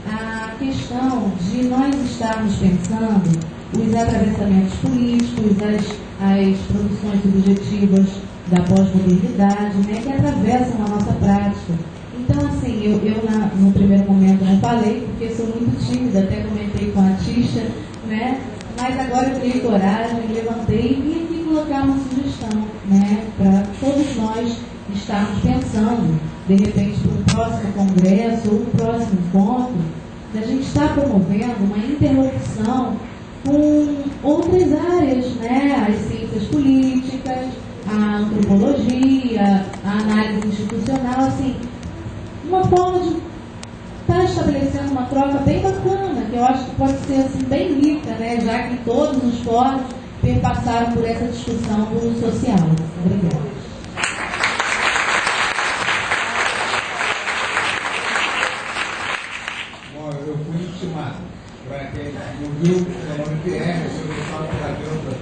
Speaker 3: a questão de nós estarmos pensando os atravessamentos políticos, as produções subjetivas da pós-modernidade, né, que atravessam a nossa prática. Então, assim, eu no primeiro momento não falei, porque sou muito tímida, até comentei com a Tisha, né, mas agora eu criei coragem, levantei e vim aqui colocar uma sugestão, né, para todos nós estarmos pensando, de repente, para o próximo congresso ou o próximo encontro, a gente está promovendo uma interlocução com outras áreas, né? As ciências políticas, a antropologia, a análise institucional, assim, uma forma de estar estabelecendo uma troca bem bacana, que eu acho que pode ser assim, bem rica, né? Já que todos os fóruns perpassaram por essa discussão do social. Obrigada.
Speaker 8: Eu fui intimado. Para quem não viu, meu nome é Pierre, eu sou gestalterapeuta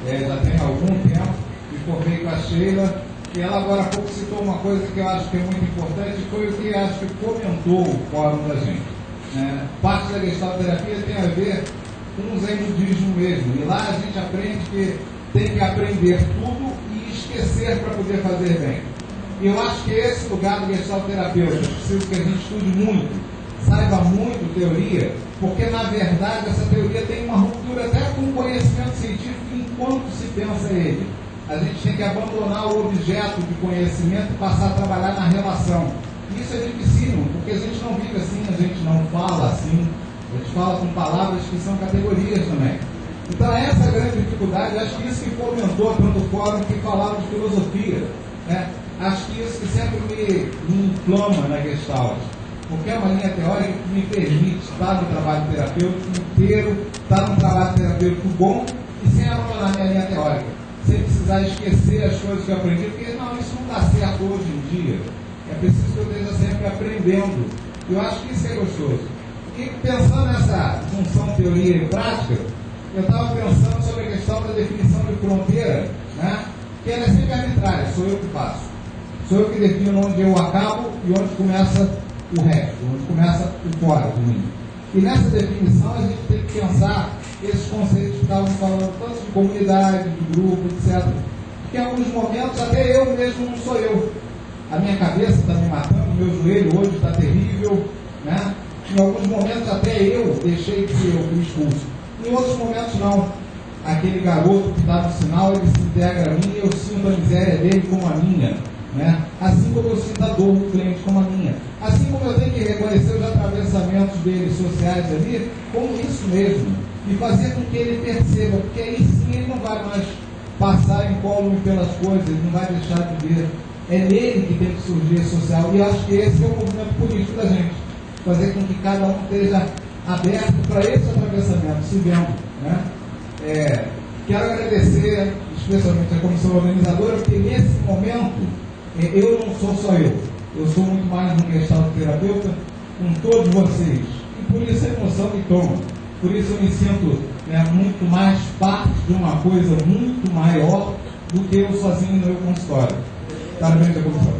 Speaker 8: já tem algum tempo, me formei com a Sheila, e ela agora há pouco citou uma coisa que eu acho que é muito importante, foi o que acho que comentou o fórum da gente. Parte da gestalterapia tem a ver com o zen budismo mesmo, e lá a gente aprende que tem que aprender tudo e esquecer para poder fazer bem. E eu acho que esse lugar do gestalterapeuta, preciso que a gente estude muito, saiba muito teoria, porque na verdade essa teoria tem uma ruptura até com o conhecimento científico enquanto se pensa ele. A gente tem que abandonar o objeto de conhecimento e passar a trabalhar na relação. Isso é dificílimo, porque a gente não vive assim, a gente não fala assim, a gente fala com palavras que são categorias também. Então essa é a grande dificuldade, acho que isso que fomentou tanto o fórum que falava de filosofia, né? Acho que isso que sempre me inflama na Gestalt, porque é uma linha teórica que me permite estar no trabalho terapêutico inteiro, estar num trabalho terapêutico bom e sem abandonar minha linha teórica, sem precisar esquecer as coisas que eu aprendi, porque não, isso não dá certo hoje em dia, é preciso que eu esteja sempre aprendendo, e eu acho que isso é gostoso. E pensando nessa função teoria e prática, eu estava pensando sobre a questão da definição de fronteira, né? Que ela é sempre arbitrária, sou eu que faço. Sou eu que defino onde eu acabo e onde começa o resto, onde começa o fora de mim. E nessa definição a gente tem que pensar esses conceitos que estavam falando, tanto de comunidade, de grupo, etc. Porque em alguns momentos até eu mesmo não sou eu. A minha cabeça está me matando, meu joelho hoje está terrível, né? Em alguns momentos até eu deixei de ser eu fui expulso. Em outros momentos não. Aquele garoto que está no sinal, ele se integra a mim e eu sinto a miséria dele como a minha, né? Assim como eu sinto a dor do cliente como a minha. Assim como eu tenho que reconhecer os atravessamentos dele sociais ali como isso mesmo. E fazer com que ele perceba, porque aí sim ele não vai mais passar incólume pelas coisas, ele não vai deixar de ver. É nele que tem que surgir esse social. E eu acho que esse é o movimento político da gente. Fazer com que cada um esteja aberto para esse atravessamento, se vendo, né? Quero agradecer especialmente a comissão organizadora, porque nesse momento eu não sou só eu sou muito mais um gestalterapeuta com todos vocês, e por isso a emoção me toma, por isso eu me sinto muito mais parte de uma coisa muito maior do que eu sozinho no meu consultório. Parabéns à comissão.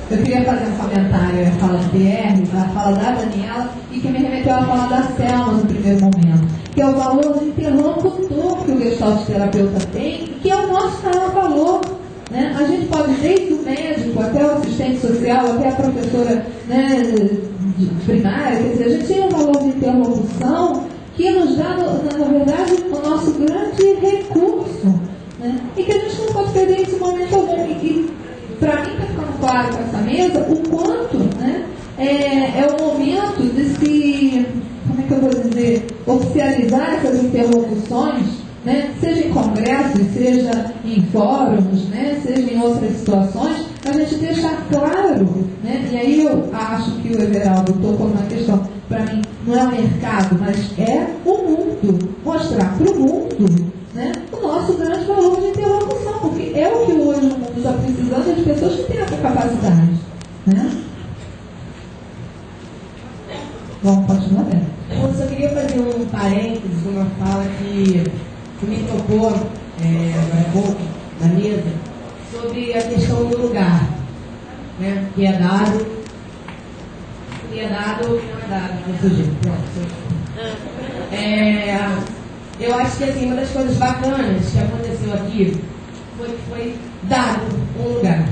Speaker 1: Eu queria fazer um comentário à fala de Pierre, à fala da Daniela, e que me remeteu à fala da Selma no primeiro momento, que é o valor de interlocutor que o gestalterapeuta tem, que é o nosso maior valor. Né? A gente pode, desde o médico até o assistente social, até a professora, né, de primária, quer dizer, a gente tem um valor de interlocução que nos dá, na verdade, o nosso grande recurso, né? E que a gente não pode perder esse momento algum. E para mim está ficando claro com essa mesa o quanto, né, é o momento de se, como é que eu vou dizer, oficializar essas interlocuções, né, seja em congressos, seja em fóruns, né, seja em outras situações, a gente deixar claro, né, e aí eu acho que o Everaldo tocou numa questão, para mim não é o mercado, mas é o mundo, mostrar para o mundo, né, o nosso grande valor de interlocução, porque é o que hoje o mundo está precisando de pessoas que têm essa capacidade. Né? Vamos continuar bem.
Speaker 3: Eu só queria fazer um parênteses, uma fala que me tocou agora há pouco na mesa, sobre a questão do lugar, né, que é dado, que não é dado no sujeito. Eu acho que assim, uma das coisas bacanas que aconteceu aqui foi dado um lugar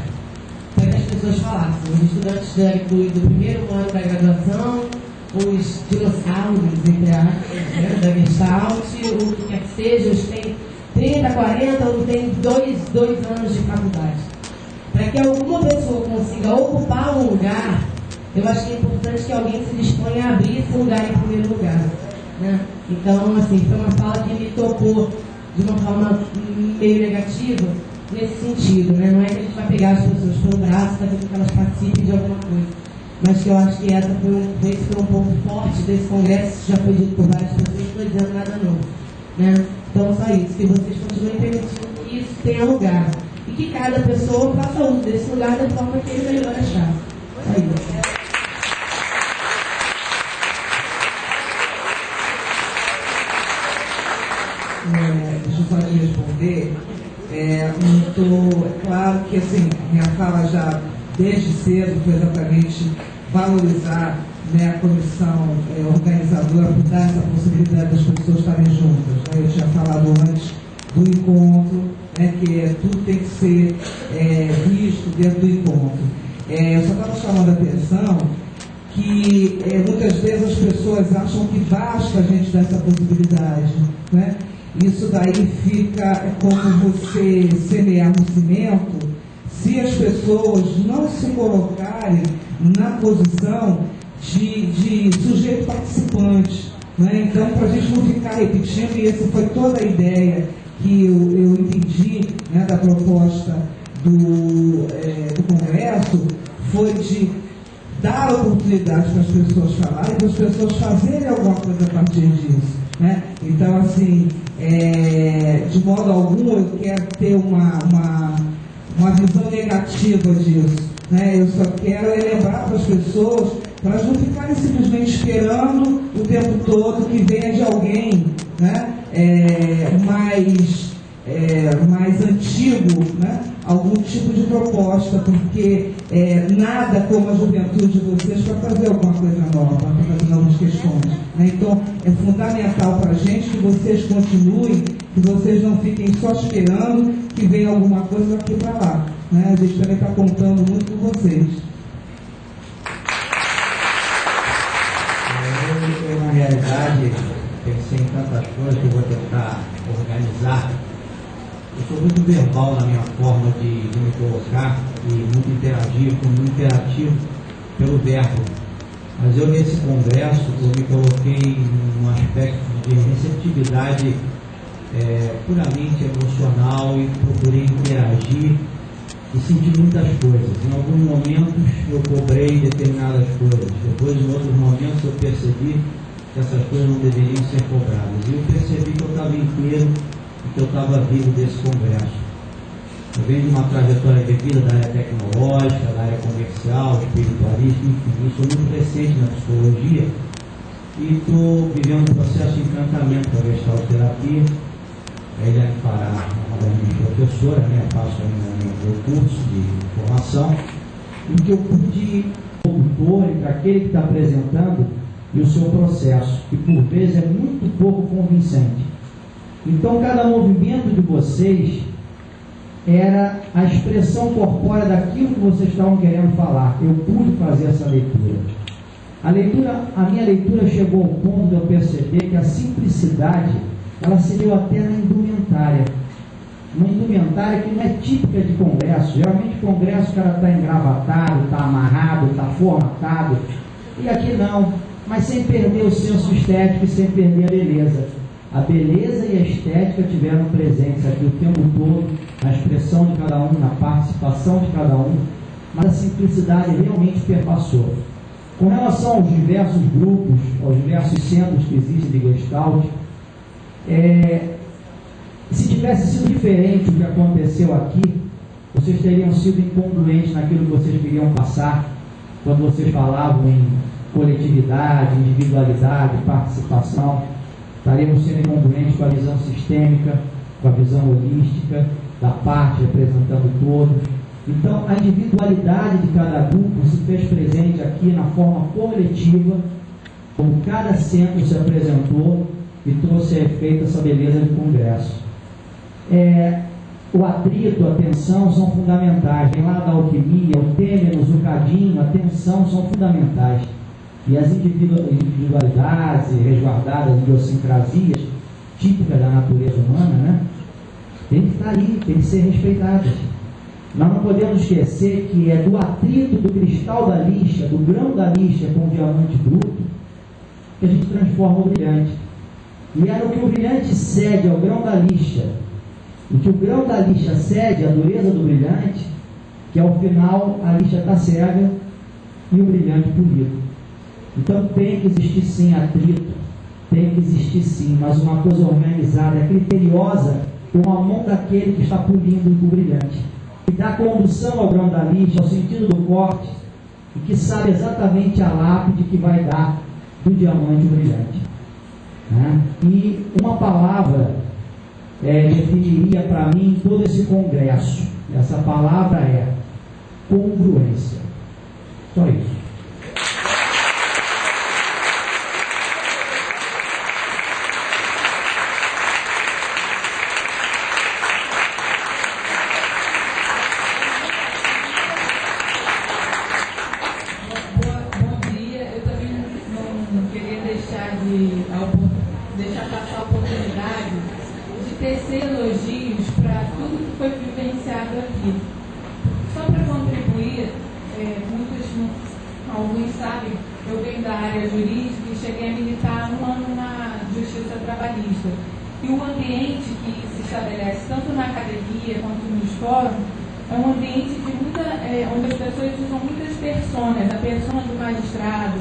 Speaker 3: para que as pessoas falassem. Os estudantes do primeiro ano da graduação, os dinossauros, entre aspas, da Gestalt, o que quer que seja, os que têm 30, 40 ou tem dois anos de faculdade. Para que alguma pessoa consiga ocupar um lugar, eu acho que é importante que alguém se disponha a abrir esse lugar em primeiro lugar. Né? Então, assim, foi uma fala que me tocou de uma forma meio negativa nesse sentido, né? Não é que a gente vai pegar as pessoas pelo braço para que elas participem de alguma coisa, mas que eu acho que esse foi um ponto forte desse congresso, que já foi dito por várias pessoas, não estou dizendo nada novo, né? Então, só isso, que vocês continuem permitindo que isso tenha lugar e que cada pessoa faça uso desse lugar da forma que ele melhor achar. Só isso.
Speaker 7: Deixa eu só te responder. É claro que assim, minha fala já desde cedo foi exatamente valorizar, né, a comissão organizadora por dar essa possibilidade das pessoas estarem juntas. Né? Eu tinha falado antes do encontro, né, que tudo tem que ser visto dentro do encontro. Eu só estava chamando a atenção que muitas vezes as pessoas acham que basta a gente dar essa possibilidade, né? Isso daí fica como você semear no cimento, se as pessoas não se colocarem na posição de sujeito participante, né? Então, para a gente não ficar repetindo, e essa foi toda a ideia que eu entendi, né, da proposta do Congresso, foi de dar oportunidade para as pessoas falarem, para as pessoas fazerem alguma coisa a partir disso, né? Então, assim, de modo algum eu quero ter uma visão negativa disso, né? Eu só quero lembrar para as pessoas, para elas não ficarem simplesmente esperando o tempo todo que venha de alguém, né? Mais antigo, né? Algum tipo de proposta, porque nada como a juventude de vocês para fazer alguma coisa nova, para fazer novas questões, né? Então é fundamental para a gente que vocês continuem, que vocês não fiquem só esperando que venha alguma coisa daqui para lá, né? A gente também está contando muito com vocês.
Speaker 10: Eu, na realidade, pensei em tantas coisas que eu vou tentar organizar. Eu sou muito verbal na minha forma de me colocar e muito interativo pelo verbo. Mas eu, nesse congresso, eu me coloquei num aspecto de receptividade puramente emocional e procurei interagir e senti muitas coisas. Em alguns momentos eu cobrei determinadas coisas, depois em outros momentos eu percebi que essas coisas não deveriam ser cobradas. E eu percebi que eu estava inteiro e que eu estava vivo desse congresso. Eu venho de uma trajetória de vida da área tecnológica, da área comercial, espiritualista, enfim, eu sou muito recente na psicologia e estou vivendo um processo de encantamento da Gestalterapia. A Eliane Fará, uma das minhas professoras, né, faço ainda meu curso de formação, em que eu pude ocultar entre aquele que está apresentando e o seu processo, que por vezes é muito pouco convincente. Então, cada movimento de vocês era a expressão corpórea daquilo que vocês estavam querendo falar. Eu pude fazer essa leitura. A minha leitura chegou ao ponto de eu perceber que a simplicidade, ela se deu até na indumentária. Uma indumentária que não é típica de congresso. Geralmente, congresso, o cara está engravatado, está amarrado, está formatado. E aqui não, mas sem perder o senso estético e sem perder a beleza. A beleza e a estética tiveram presentes aqui o tempo todo, na expressão de cada um, na participação de cada um, mas a simplicidade realmente perpassou. Com relação aos diversos grupos, aos diversos centros que existem de Gestalt, se tivesse sido diferente o que aconteceu aqui, vocês teriam sido incongruentes naquilo que vocês queriam passar, quando vocês falavam em coletividade, individualidade, participação. Estaremos sendo incongruentes com a visão sistêmica, com a visão holística, da parte representando todos. Então, a individualidade de cada grupo se fez presente aqui na forma coletiva, como cada centro se apresentou e trouxe a efeito essa beleza de congresso. O atrito, a tensão são fundamentais. Tem lá da alquimia, o Temer, o Zucadinho, a tensão são fundamentais. E as individualidades resguardadas, idiosincrasias típicas da natureza humana, né, tem que estar ali, tem que ser respeitadas. Nós não podemos esquecer que é do atrito do cristal da lixa, do grão da lixa com o diamante bruto, que a gente transforma o brilhante. E era o que o brilhante cede ao grão da lixa, e que o grão da lixa cede à dureza do brilhante, que ao final a lixa está cega e o brilhante polido. Então tem que existir sim atrito, tem que existir sim, mas uma coisa organizada, criteriosa, com a mão daquele que está polindo o brilhante, que dá condução ao grão da lixa, ao sentido do corte, e que sabe exatamente a lápide que vai dar do diamante brilhante. Né? E uma palavra definiria para mim todo esse congresso. Essa palavra é congruência. Só isso.
Speaker 1: Deixar passar a oportunidade tecer elogios para tudo que foi vivenciado aqui. Só para contribuir, alguns sabem, eu venho da área jurídica e cheguei a militar um ano na Justiça Trabalhista. E o ambiente que se estabelece, tanto na academia quanto nos fóruns, é um ambiente de onde as pessoas usam muitas personas, a persona do magistrado,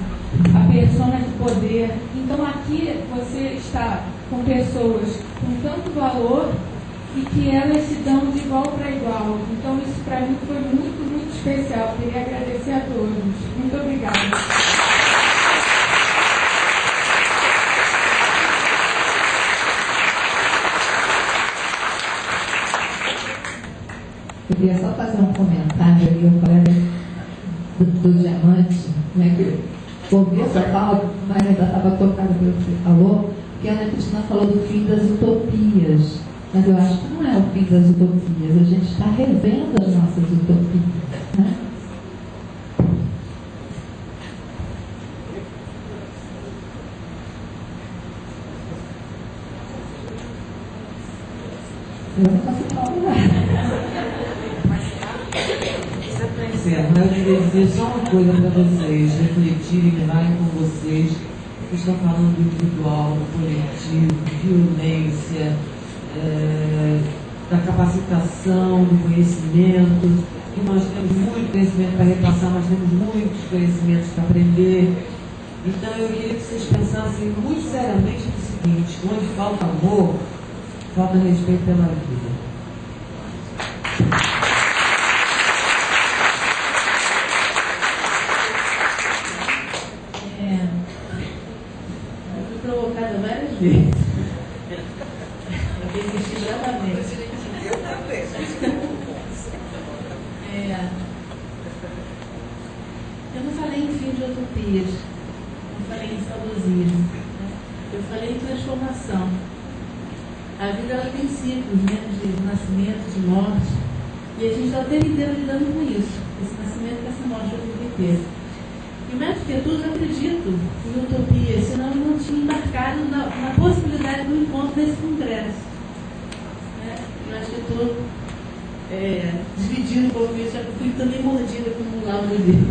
Speaker 1: a persona de poder. Então aqui você está com pessoas com tanto valor e que elas se dão de igual para igual. Então isso para mim foi muito, muito especial. Queria agradecer a todos. Muito obrigada.
Speaker 11: Eu queria só fazer um comentário ali, o colega do Diamante, né, que ouvi essa fala, mas ainda estava tocada pelo que você falou, que a Ana Cristina falou do fim das utopias. Mas eu acho que não é o fim das utopias, a gente está revendo as nossas utopias, né? Eu não consigo falar nada.
Speaker 4: Eu queria dizer só uma coisa para vocês, refletirem, levarem com vocês. Vocês estão falando do individual, do coletivo, violência, da capacitação, do conhecimento. E nós temos muito conhecimento para repassar, nós temos muitos conhecimentos para aprender. Então eu queria que vocês pensassem muito seriamente no seguinte: onde falta amor, falta respeito pela vida.
Speaker 1: Várias vezes. Eu tenho que bravamente.
Speaker 12: Eu também.
Speaker 1: Eu não falei em fim de utopias, não falei em saudosismo, né? Eu falei em transformação. A vida ela tem ciclos, né? De nascimento, de morte, e a gente está o tempo inteiro lidando com isso, esse nascimento e essa morte o tempo inteiro. E mais do que tudo, eu acredito em utopia, senão eu não tinha embarcado na possibilidade do encontro desse congresso. Eu acho que eu estou dividindo um pouco isso, já que eu fui também mordida como um laudo dele.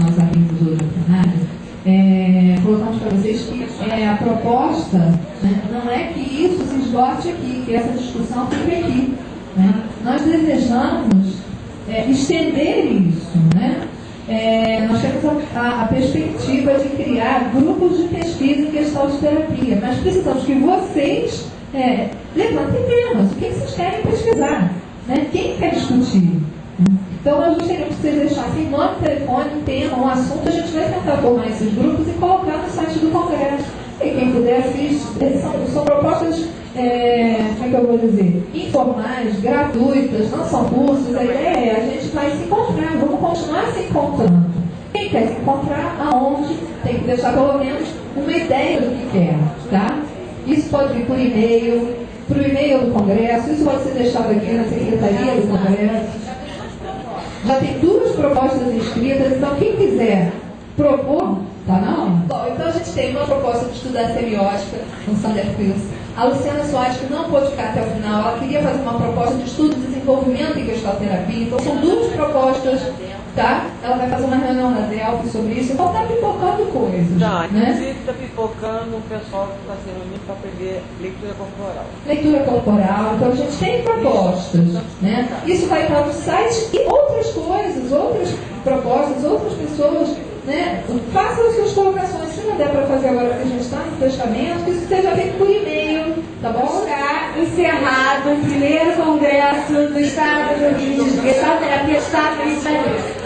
Speaker 11: Nós abrimos hoje no plenário, colocamos para vocês que a proposta, né, não é que isso se esgote aqui, que essa discussão fique aqui. Né? Nós desejamos estender isso, né? Nós temos a perspectiva de criar grupos de pesquisa em gestalterapia, mas precisamos que vocês levantem temas. O que vocês querem pesquisar? Né? Quem quer discutir? Então, nós gostaríamos que vocês deixassem nome, telefone, tema, um assunto. A gente vai tentar formar esses grupos e colocar no site do Congresso. E quem puder assistir, são propostas, como é que eu vou dizer, informais, gratuitas, não são cursos. A ideia é a gente vai se encontrar, vamos continuar se encontrando. Quem quer se encontrar, aonde, tem que deixar pelo menos uma ideia do que quer, tá? Isso pode vir por e-mail, para o e-mail do Congresso, isso pode ser deixado aqui na Secretaria do Congresso. Já tem 2 propostas inscritas, então quem quiser propor, tá não? Bom, então a gente tem uma proposta de estudar semiótica no Sander Pills. A Luciana Soares, que não pôde ficar até o final, ela queria fazer uma proposta de estudo e desenvolvimento em gestalterapia. Então são 2 propostas, tá? Ela vai fazer uma reunião na DELF sobre isso. Então está pipocando coisas.
Speaker 4: Não,
Speaker 11: né?
Speaker 4: inclusive está pipocando o pessoal que está se reunindo para aprender leitura corporal.
Speaker 11: Leitura corporal, então a gente tem propostas, né? Isso vai estar no site e outras coisas, outras propostas, outras pessoas, né? Façam as suas colocações, se não der para fazer agora que a gente está no fechamento, que isso seja feito por e-mail, tá bom?
Speaker 13: Está encerrado o primeiro congresso do Estado do Rio de Gestalterapia Estado do Rio de Janeiro.